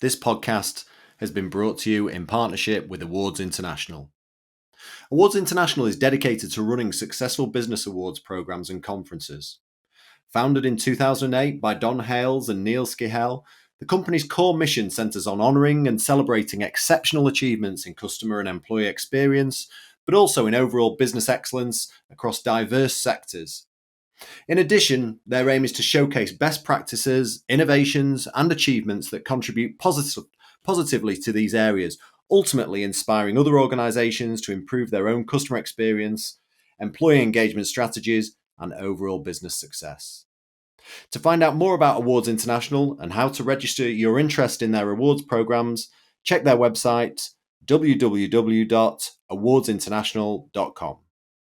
This podcast has been brought to you in partnership with Awards International. Awards International is dedicated to running successful business awards programs and conferences. Founded in 2008 by Don Hales and Neil Skihel, the company's core mission centers on honoring and celebrating exceptional achievements in customer and employee experience, but also in overall business excellence across diverse sectors. In addition, their aim is to showcase best practices, innovations, and achievements that contribute positively to these areas, ultimately inspiring other organizations to improve their own customer experience, employee engagement strategies, and overall business success. To find out more about Awards International and how to register your interest in their awards programs, check their website www.awardsinternational.com.